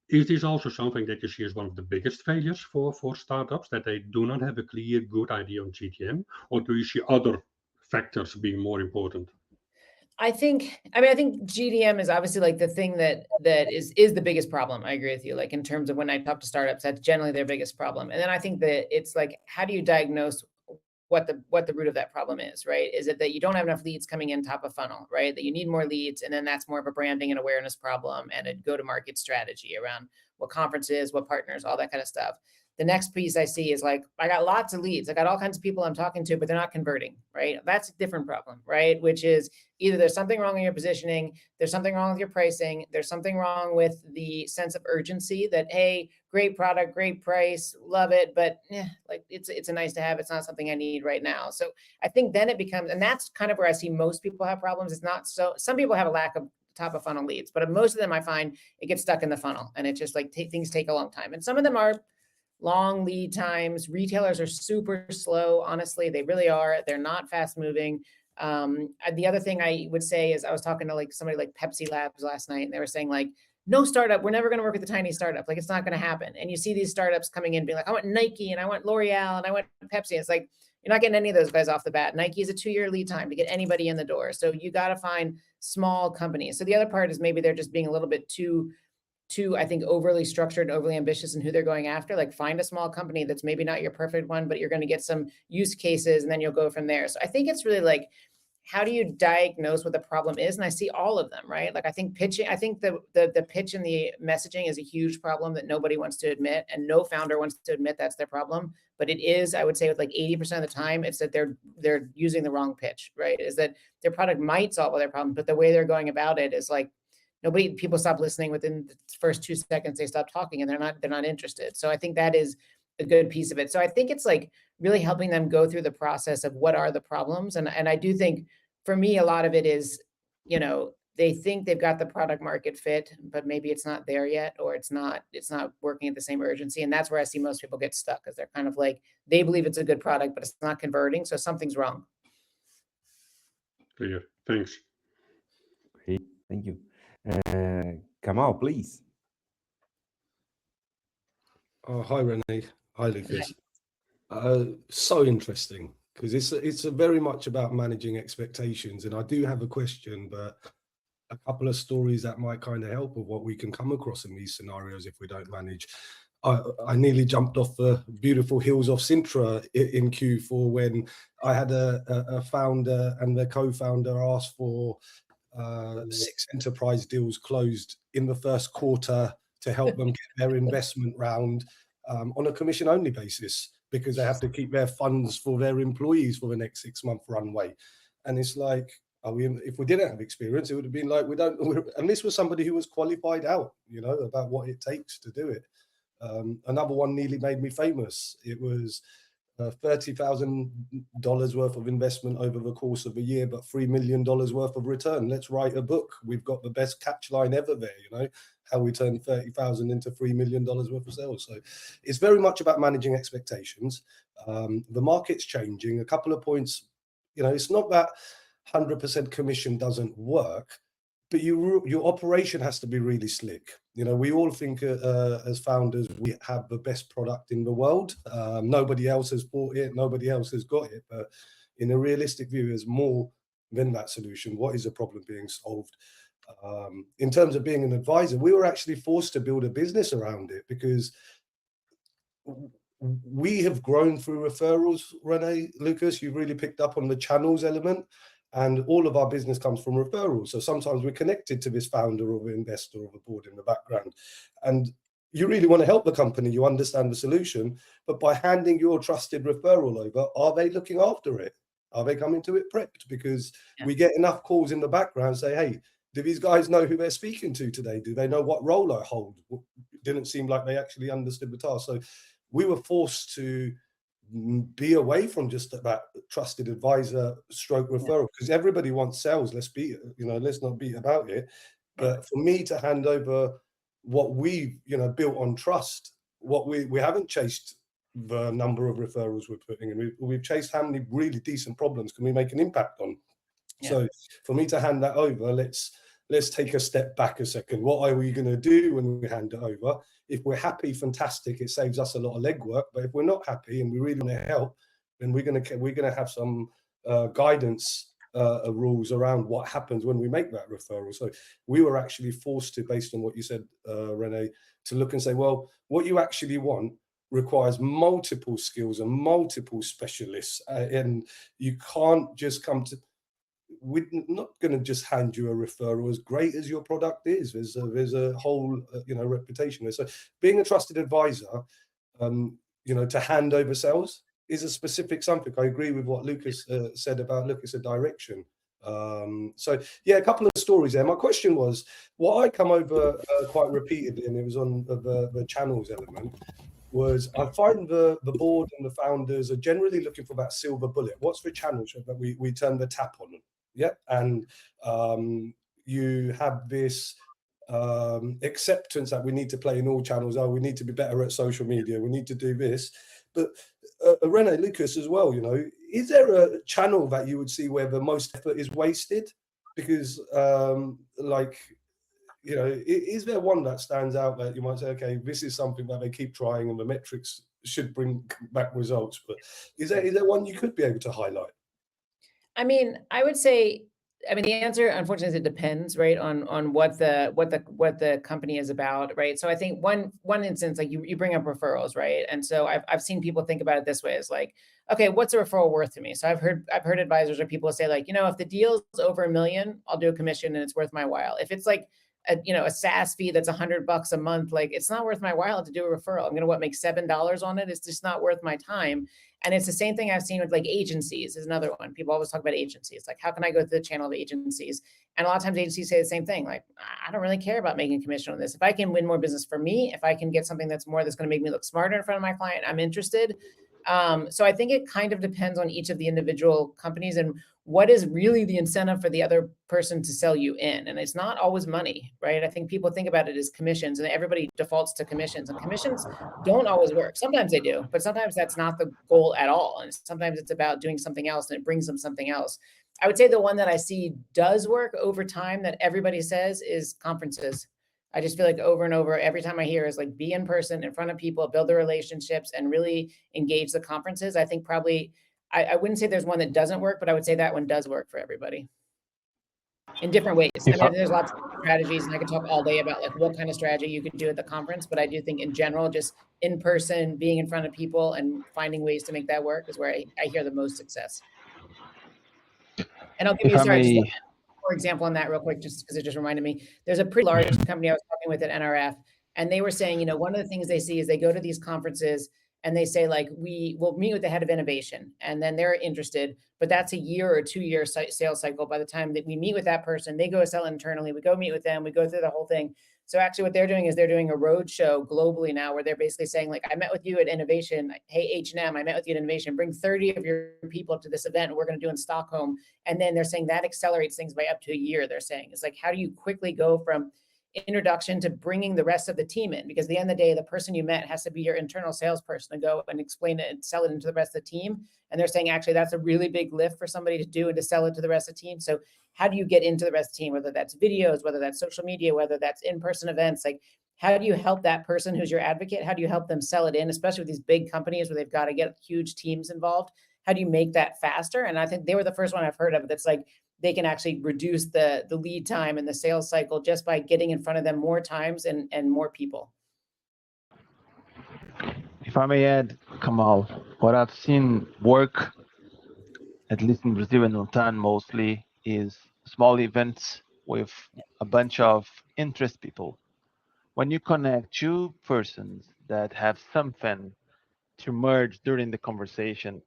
is this also something that you see as one of the biggest failures for startups, that they do not have a clear, good idea on GTM, or do you see other factors being more important? I think GDM is obviously like the thing that is the biggest problem. I agree with you. Like in terms of when I talk to startups, that's generally their biggest problem. And then I think that it's like, how do you diagnose what the root of that problem is, right? Is it that you don't have enough leads coming in top of funnel, right? That you need more leads, and then that's more of a branding and awareness problem and a go-to-market strategy around what conferences, what partners, all that kind of stuff. The next piece I see is like, I got lots of leads. I got all kinds of people I'm talking to, but they're not converting, right? That's a different problem, right? Which is either there's something wrong in your positioning, there's something wrong with your pricing, there's something wrong with the sense of urgency that, hey, great product, great price, love it, but like it's a nice to have. It's not something I need right now. So I think then it becomes, and that's kind of where I see most people have problems. It's not so, some people have a lack of top of funnel leads, but most of them I find it gets stuck in the funnel, and it's just like things take a long time. And some of them are long lead times. Retailers are super slow. Honestly, they really are. They're not fast moving. The other thing I would say is I was talking to like somebody like Pepsi Labs last night, and they were saying like, no startup, we're never going to work with a tiny startup. Like it's not going to happen. And you see these startups coming in being like, I want Nike and I want L'Oreal and I want Pepsi. It's like, you're not getting any of those guys off the bat. Nike is a 2-year lead time to get anybody in the door. So you got to find small companies. So the other part is maybe they're just being a little bit too, I think, overly structured and overly ambitious in who they're going after. Like find a small company that's maybe not your perfect one, but you're going to get some use cases and then you'll go from there. So I think it's really like, how do you diagnose what the problem is? And I see all of them, right? Like I think pitching, I think the pitch and the messaging is a huge problem that nobody wants to admit, and no founder wants to admit that's their problem. But it is, I would say, with like 80% of the time, it's that they're using the wrong pitch, right? Is that their product might solve all their problems, but the way they're going about it is like, people stop listening within the first 2 seconds, they stop talking, and they're not interested. So I think that is a good piece of it. So I think it's like really helping them go through the process of what are the problems. And I do think for me, a lot of it is, they think they've got the product market fit, but maybe it's not there yet, or it's not working at the same urgency. And that's where I see most people get stuck, because they're kind of like, they believe it's a good product, but it's not converting. So something's wrong. Clear. Thanks. Great, thank you. Kamal, please. Hi, Renee. Hi, Lucas. So interesting, because it's a very much about managing expectations. And I do have a question, but a couple of stories that might kind of help with what we can come across in these scenarios if we don't manage. I nearly jumped off the beautiful hills of Sintra in Q4 when I had a founder and the co-founder asked for 6 enterprise deals closed in the first quarter to help them get their investment round on a commission-only basis, because they have to keep their funds for their employees for the next 6-month runway. And it's like, if we didn't have experience, it would have been like, and this was somebody who was qualified out, about what it takes to do it. Another one nearly made me famous. It was $30,000 worth of investment over the course of a year, but $3 million worth of return. Let's write a book. We've got the best catch line ever there, how we turn 30,000 into $3 million worth of sales. So it's very much about managing expectations. The market's changing. A couple of points, it's not that 100% commission doesn't work, but your operation has to be really slick. We all think as founders, we have the best product in the world. Nobody else has bought it. Nobody else has got it. But in a realistic view, there's more than that solution. What is the problem being solved? In terms of being an advisor, we were actually forced to build a business around it, because we have grown through referrals. Renee, Lucas, you've really picked up on the channels element. And all of our business comes from referrals. So sometimes we're connected to this founder or investor or the board in the background. And you really want to help the company, you understand the solution, but by handing your trusted referral over, are they looking after it? Are they coming to it prepped? Because we get enough calls in the background say, hey, do these guys know who they're speaking to today? Do they know what role I hold? It didn't seem like they actually understood the task. So we were forced to be away from just that trusted advisor stroke referral, because everybody wants sales. Let's not be about it. But for me to hand over what we've built on trust, what we haven't chased the number of referrals we're putting in. We've chased how many really decent problems can we make an impact on. So for me to hand that over, let's take a step back a second. What are we going to do when we hand it over? If we're happy, fantastic, it saves us a lot of legwork. But if we're not happy and we really want to help, then we're going to have some guidance rules around what happens when we make that referral. So we were actually forced to, based on what you said, Renee, to look and say, well, what you actually want requires multiple skills and multiple specialists, and you can't just come to. We're not going to just hand you a referral. As great as your product is, there's a whole reputation there. So being a trusted advisor, to hand over sales is a specific something. I agree with what Lucas said about a direction. So yeah, a couple of stories there. My question was, what I come over quite repeatedly, and it was on the channels element, was I find the board and the founders are generally looking for that silver bullet. What's the channel that we turn the tap on? Yeah, and you have this acceptance that we need to play in all channels. Oh, we need to be better at social media. We need to do this. But Renee, Lucas as well, is there a channel that you would see where the most effort is wasted? Because is there one that stands out that you might say, okay, this is something that they keep trying and the metrics should bring back results? But is there one you could be able to highlight? I mean, I would say, the answer, unfortunately, is it depends, right, on what the company is about, right? So I think one instance, like you bring up referrals, right? And so I've seen people think about it this way: is like, okay, what's a referral worth to me? So I've heard advisors or people say like, if the deal's over $1 million, I'll do a commission and it's worth my while. If it's like a SaaS fee that's $100 a month, like it's not worth my while to do a referral. I'm gonna make $7 on it. It's just not worth my time. And it's the same thing I've seen with like agencies is another one. People always talk about agencies. Like, how can I go through the channel of agencies? And a lot of times agencies say the same thing. Like, I don't really care about making a commission on this. If I can win more business for me, if I can get something that's going to make me look smarter in front of my client, I'm interested. So I think it kind of depends on each of the individual companies and what is really the incentive for the other person to sell you in. And it's not always money, right? I think people think about it as commissions, and everybody defaults to commissions, and commissions don't always work. Sometimes they do, but sometimes that's not the goal at all. And sometimes it's about doing something else and it brings them something else. I would say the one that I see does work over time that everybody says is conferences. I just feel like over and over, every time I hear is like, be in person in front of people, build the relationships, and really engage the conferences. I think probably, I wouldn't say there's one that doesn't work, but I would say that one does work for everybody in different ways. There's lots of strategies, and I could talk all day about like what kind of strategy you could do at the conference, but I do think in general, just in person, being in front of people and finding ways to make that work is where I hear the most success. And I'll give you, for example, on that real quick, just because it just reminded me, there's a pretty large company I was talking with at NRF, and they were saying, one of the things they see is they go to these conferences and they say like, we will meet with the head of innovation, and then they're interested, but that's a year or 2 year sales cycle. By the time that we meet with that person, they go sell internally, we go meet with them, we go through the whole thing. So actually what they're doing is they're doing a road show globally now where they're basically saying like, I met with you at innovation. Hey, H&M, I met with you at innovation. Bring 30 of your people to this event we're going to do in Stockholm. And then they're saying that accelerates things by up to a year. They're saying it's like, how do you quickly go from introduction to bringing the rest of the team in? Because at the end of the day, the person you met has to be your internal salesperson to go and explain it and sell it into the rest of the team. And they're saying, actually, that's a really big lift for somebody to do and to sell it to the rest of the team. So how do you get into the rest of the team, whether that's videos, whether that's social media, whether that's in-person events? Like, how do you help that person who's your advocate? How do you help them sell it in, especially with these big companies where they've got to get huge teams involved? How do you make that faster? And I think they were the first one I've heard of that's like, they can actually reduce the lead time and the sales cycle just by getting in front of them more times and more people. If I may add, Kamal, what I've seen work, at least in Brazil and Latin mostly, is small events with a bunch of interest people. When you connect two persons that have something to merge during the conversation,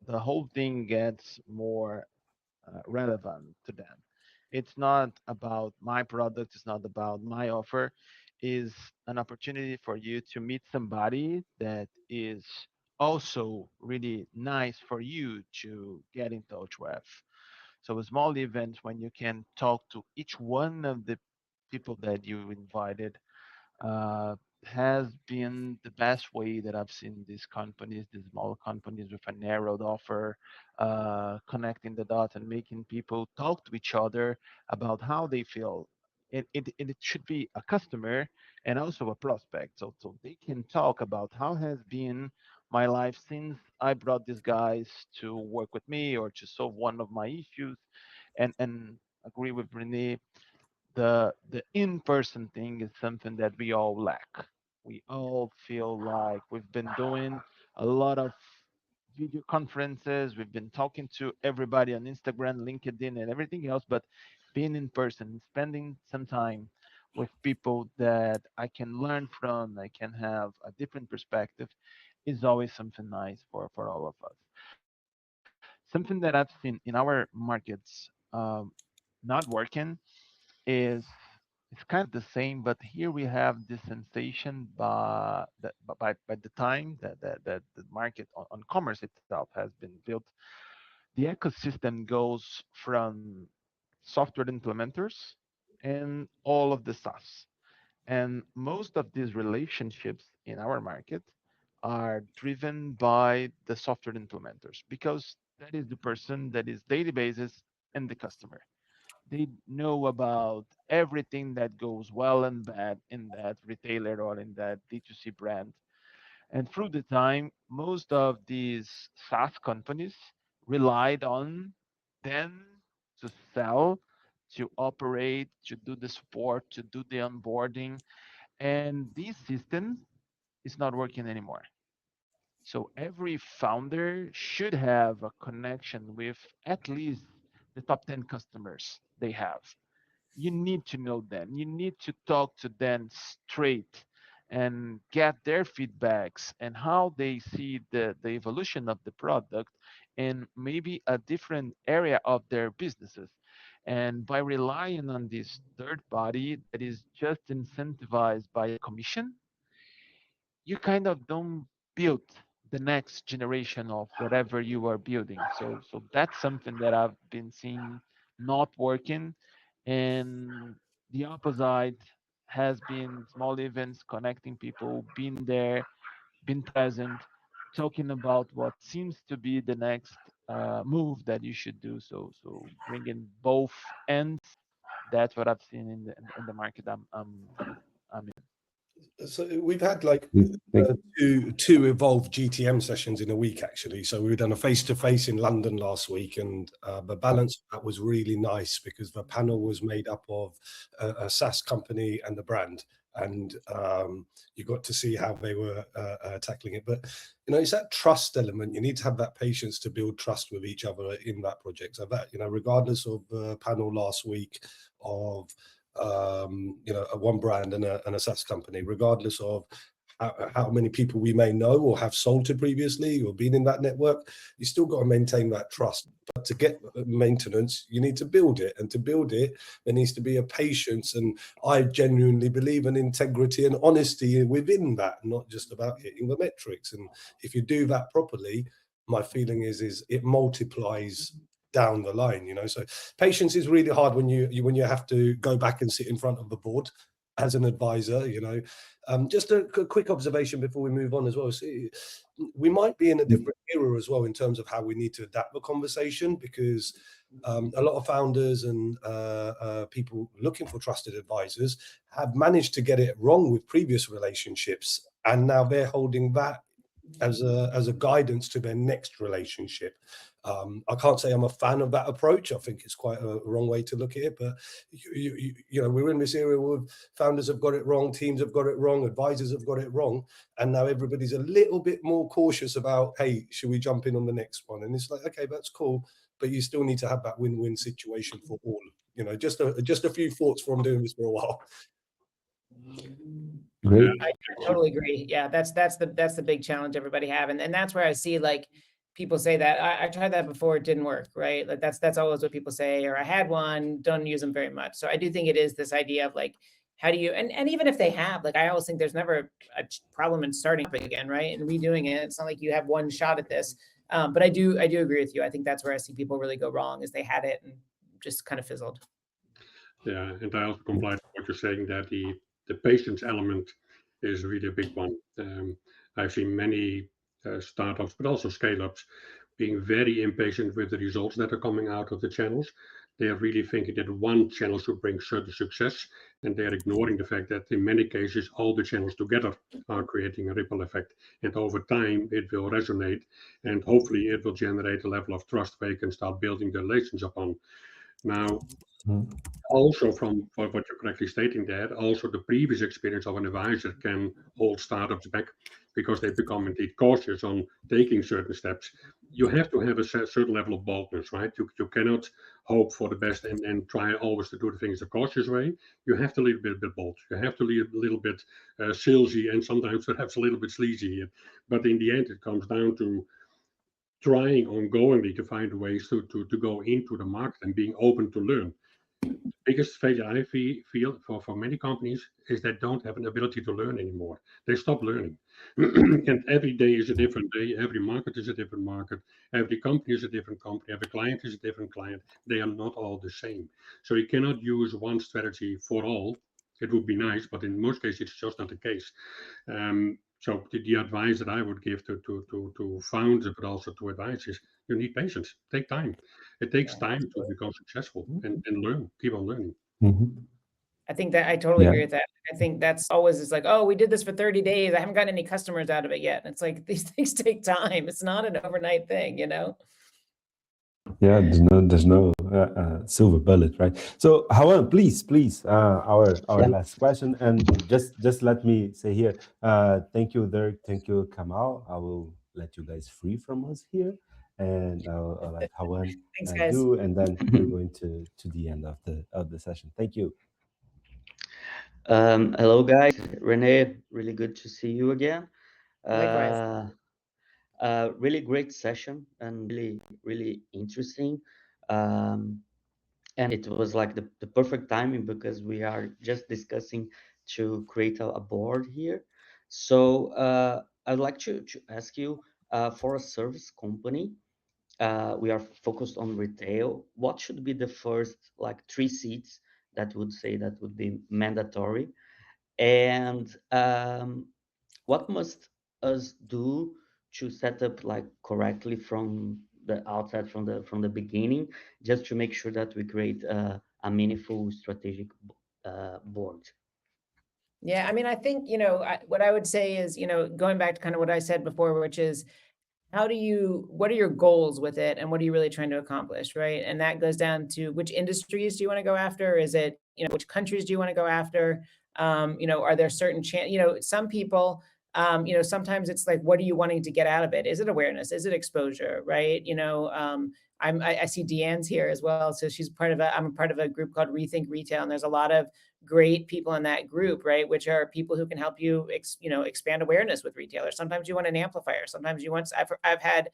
the whole thing gets more relevant to them. It's not about my product, it's not about my offer, is an opportunity for you to meet somebody that is also really nice for you to get in touch with. So a small event when you can talk to each one of the people that you invited uh, has been the best way that I've seen these companies, these small companies with a narrowed offer, connecting the dots and making people talk to each other about how they feel. It should be a customer and also a prospect. So they can talk about how has been my life since I brought these guys to work with me or to solve one of my issues. And agree with Renee, the in-person thing is something that we all lack. We all feel like we've been doing a lot of video conferences, we've been talking to everybody on Instagram, LinkedIn, and everything else, but being in person, spending some time with people that I can learn from, I can have a different perspective, is always something nice for all of us. Something that I've seen in our markets not working is it's kind of the same, but here we have this sensation by the time that the market on commerce itself has been built, the ecosystem goes from software implementers and all of the SaaS. And most of these relationships in our market are driven by the software implementers because that is the person that is databases and the customer. They know about everything that goes well and bad in that retailer or in that D2C brand. And through the time, most of these SaaS companies relied on them to sell, to operate, to do the support, to do the onboarding. And this system is not working anymore. So every founder should have a connection with at least the top 10 customers they have. You need to know them. You need to talk to them straight and get their feedbacks and how they see the evolution of the product in maybe a different area of their businesses. And by relying on this third party that is just incentivized by a commission, you kind of don't build the next generation of whatever you are building. So that's something that I've been seeing not working. And the opposite has been small events, connecting people, being there, being present, talking about what seems to be the next move that you should do. So bringing both ends. That's what I've seen in the market I'm in. So we've had like Thank two evolved GTM sessions in a week actually. So we've done a face-to-face in London last week, and the balance of that was really nice because the panel was made up of a SaaS company and the brand, and you got to see how they were tackling it. But you know, it's that trust element. You need to have that patience to build trust with each other in that project. So that, you know, regardless of the panel last week of you know, one brand and a SaaS company, regardless of how many people we may know or have sold to previously or been in that network, you still got to maintain that trust. But to get maintenance, you need to build it. And to build it, there needs to be a patience. And I genuinely believe in integrity and honesty within that, not just about hitting the metrics. And if you do that properly, my feeling is it multiplies down the line, you know. So patience is really hard when you have to go back and sit in front of the board as an advisor, you know. Just a quick observation before we move on as well. See, we might be in a different era as well in terms of how we need to adapt the conversation, because a lot of founders and people looking for trusted advisors have managed to get it wrong with previous relationships, and now they're holding that as a guidance to their next relationship. I can't say I'm a fan of that approach. I think it's quite a wrong way to look at it. But you know, we're in this era where founders have got it wrong, teams have got it wrong, advisors have got it wrong, and now everybody's a little bit more cautious about, hey, should we jump in on the next one? And it's like, okay, that's cool, but you still need to have that win-win situation for all. You know, just a few thoughts from doing this for a while. Great. I totally agree. Yeah, that's the big challenge everybody have, and that's where I see like people say that I tried that before, it didn't work, right? Like that's always what people say, or I had one, don't use them very much. So I do think it is this idea of like, how do you, and even if they have, like I always think there's never a problem in starting up again, right? And redoing it. It's not like you have one shot at this. But I do agree with you. I think that's where I see people really go wrong, is they had it and just kind of fizzled. Yeah, and I also comply with what you're saying, that the patience element is really a big one. I've seen many startups, but also scale-ups, being very impatient with the results that are coming out of the channels. They are really thinking that one channel should bring certain success, and they are ignoring the fact that in many cases all the channels together are creating a ripple effect. And over time, it will resonate, and hopefully it will generate a level of trust where you can start building the relations upon. Now, also from what you're correctly stating there, also the previous experience of an advisor can hold startups back because they become indeed cautious on taking certain steps. You have to have a certain level of boldness, right? You cannot hope for the best and try always to do the things the cautious way. You have to be a bit bold. You have to be a little bit salesy, and sometimes perhaps a little bit sleazy here. But in the end, it comes down to trying ongoingly to find ways to go into the market and being open to learn. Biggest failure I feel for many companies is they don't have an ability to learn anymore. They stop learning. And every day is a different day. Every market is a different market. Every company is a different company. Every client is a different client. They are not all the same. So you cannot use one strategy for all. It would be nice, but in most cases, it's just not the case. So the advice that I would give to founders, but also to advisors, you need patience. Take time. It takes time to become successful and learn, keep on learning. Mhm. I think that I totally Yeah. agree with that. I think that's always, it's like, oh, we did this for 30 days. I haven't gotten any customers out of it yet. And it's like, these things take time. It's not an overnight thing, you know? Yeah, there's no silver bullet, right? So, however, please, our Yeah. last question, and just let me say here, thank you, Dirk, thank you, Kamal. I will let you guys free from us here, and I'll let Hawan Thanks, guys. do, and then we're going to the end of the session. Thank you. Hello, guys. Renee, really good to see you again. Likewise. Really great session and really interesting. And it was like the perfect timing because we are just discussing to create a board here. So I'd like to ask you, for a service company, we are focused on retail. What should be the first like 3 seats that would say that would be mandatory? And what must us do to set up like correctly from the outset, from the beginning, just to make sure that we create a meaningful strategic board? Yeah, I mean, I think, what I would say is, going back to kind of what I said before, which is, what are your goals with it and what are you really trying to accomplish, right? And that goes down to which industries do you want to go after? Is it, which countries do you want to go after? Are there certain some people, sometimes it's like, what are you wanting to get out of it? Is it awareness? Is it exposure, right? I see Deanne's here as well. So I'm a part of a group called Rethink Retail, and there's a lot of great people in that group, right? Which are people who can help you, expand awareness with retailers. Sometimes you want an amplifier. Sometimes you want, I've had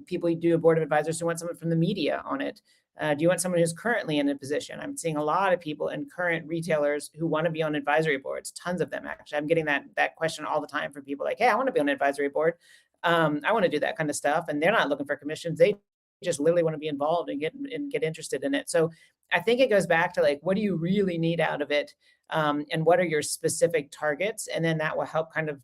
people do a board of advisors who want someone from the media on it. Do you want someone who's currently in a position? I'm seeing a lot of people and current retailers who want to be on advisory boards, tons of them actually. I'm getting that question all the time from people like, hey, I want to be on an advisory board. I want to do that kind of stuff. And they're not looking for commissions. They just literally want to be involved and get interested in it. So I think it goes back to like, what do you really need out of it? And what are your specific targets? And then that will help kind of,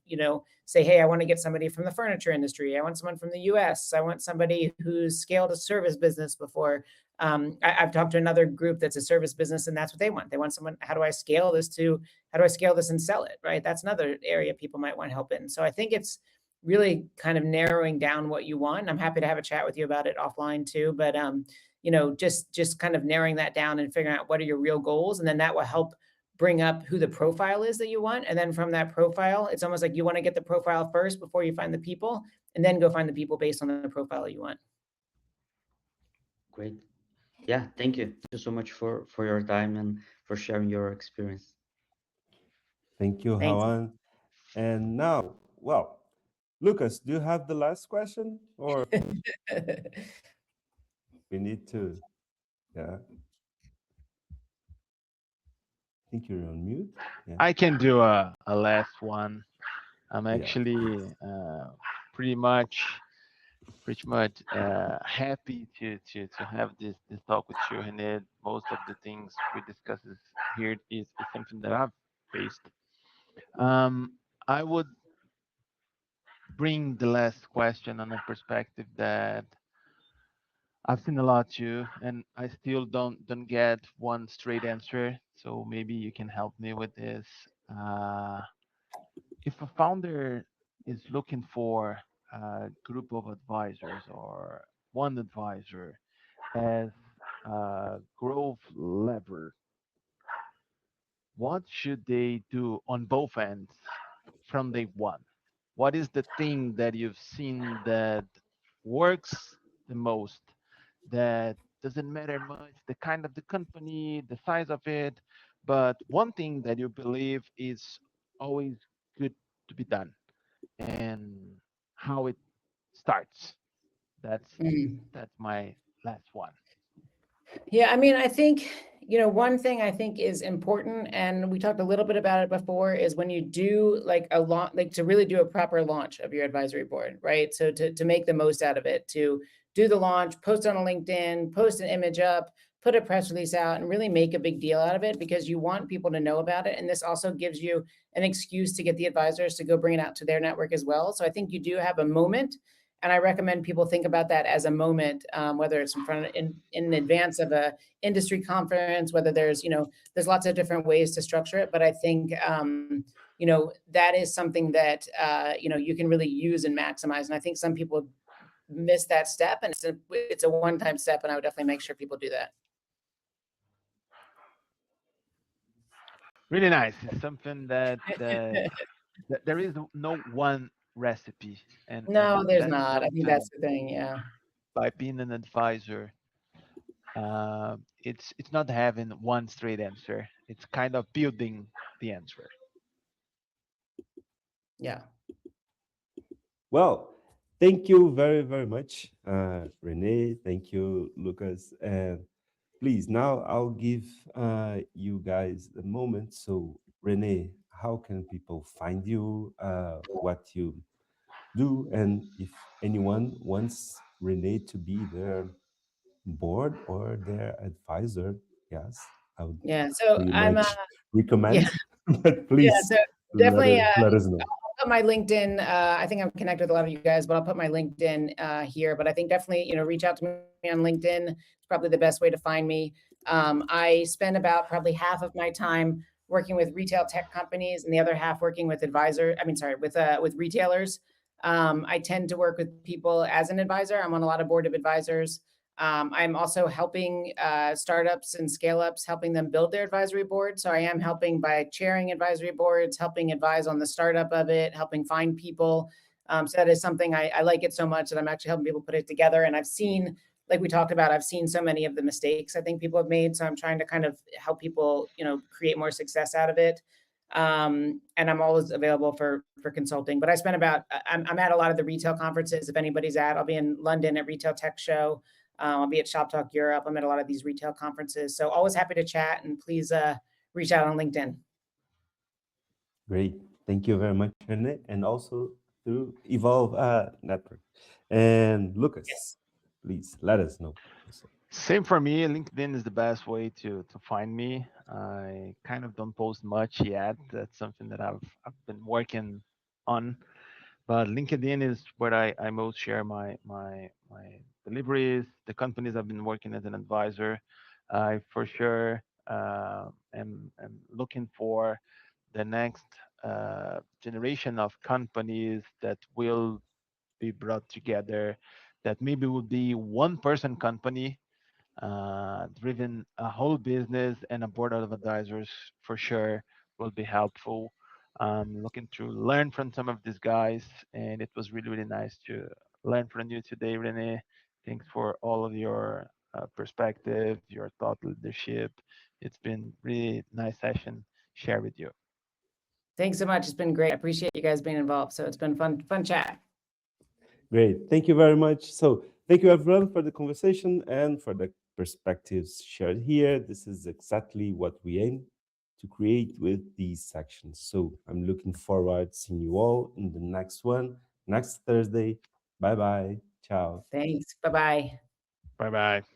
say, hey, I want to get somebody from the furniture industry. I want someone from the US. I want somebody who's scaled a service business before. I've talked to another group that's a service business, and that's what they want. They want someone, how do I scale this and sell it, right? That's another area people might want help in. So I think it's really kind of narrowing down what you want. And I'm happy to have a chat with you about it offline too. But, just kind of narrowing that down and figuring out what are your real goals. And then that will help bring up who the profile is that you want. And then from that profile, it's almost like you want to get the profile first before you find the people, and then go find the people based on the profile you want. Great. Yeah, thank you. Thank you so much for your time and for sharing your experience. Thank you, Thanks. Hawan. And now, well, Lucas, do you have the last question or we need to? Yeah, I think you're on mute. Yeah, I can do a last one. I'm yeah. actually pretty much happy to have this talk with you, Renee. Most of the things we discuss here is something that I've faced. Um, I would bring the last question on a perspective that I've seen a lot too, and I still don't get one straight answer. So maybe you can help me with this. Uh, if a founder is looking for a group of advisors or one advisor as a growth lever, what should they do on both ends from day one? What is the thing that you've seen that works the most, that doesn't matter much the kind of the company, the size of it, but one thing that you believe is always good to be done and how it starts? That's Mm. that's my last one. Yeah, I mean, I think, one thing I think is important, and we talked a little bit about it before, is when you do like a launch, like to really do a proper launch of your advisory board, right? So to make the most out of it, to do the launch, post on a LinkedIn, post an image up, put a press release out, and really make a big deal out of it because you want people to know about it. And this also gives you an excuse to get the advisors to go bring it out to their network as well. So I think you do have a moment, and I recommend people think about that as a moment, whether it's in advance of a industry conference, whether there's lots of different ways to structure it. But I think, that is something that, you can really use and maximize. And I think some people miss that step, and it's a one-time step. And I would definitely make sure people do that. Really nice. It's something that there is no one recipe, and No, there's that's not. I think something that's the thing. Yeah. by being an advisor. It's not having one straight answer. It's kind of building the answer. Yeah. Well, thank you very, very much, Renee. Thank you, Lucas. And please, now I'll give you guys a moment. So, Renee, how can people find you? What you do? And if anyone wants Renee to be their board or their advisor, yes, I would Yeah. So pretty I'm, much yeah, recommend. But yeah. please So definitely, let us know. put my LinkedIn. I think I'm connected with a lot of you guys, but I'll put my LinkedIn here. But I think definitely, reach out to me on LinkedIn. It's probably the best way to find me. I spend about probably half of my time working with retail tech companies, and the other half working with with retailers. I tend to work with people as an advisor. I'm on a lot of board of advisors. I'm also helping startups and scale ups, helping them build their advisory board. So I am helping by chairing advisory boards, helping advise on the startup of it, helping find people. So that is something I like it so much that I'm actually helping people put it together. And I've seen, like we talked about, I've seen so many of the mistakes I think people have made. So I'm trying to kind of help people, create more success out of it. And I'm always available for consulting. But I spent about I'm at a lot of the retail conferences. If anybody's I'll be in London at Retail Tech Show. I'll be at Shop Talk Europe. I'm at a lot of these retail conferences. So always happy to chat, and please reach out on LinkedIn. Great. Thank you very much, Renee, and also through Evolve Network. And Lucas, Yes. please let us know. Also. Same for me. LinkedIn is the best way to find me. I kind of don't post much yet. That's something that I've been working on. But LinkedIn is where I most share my deliveries, the companies I've been working as an advisor. I for sure am looking for the next generation of companies that will be brought together, that maybe would be one person company driven a whole business, and a board of advisors for sure will be helpful. Looking to learn from some of these guys, and it was really, really nice to learn from you today, Renee. Thanks for all of your perspective, your thought leadership. It's been really nice session share with you. Thanks so much. It's been great. I appreciate you guys being involved. So it's been fun chat. Great. Thank you very much. So thank you everyone for the conversation and for the perspectives shared here. This is exactly what we aim to create with these sections. So I'm looking forward to seeing you all in the next one, next Thursday. Bye-bye. Ciao. Thanks. Bye-bye. Bye bye.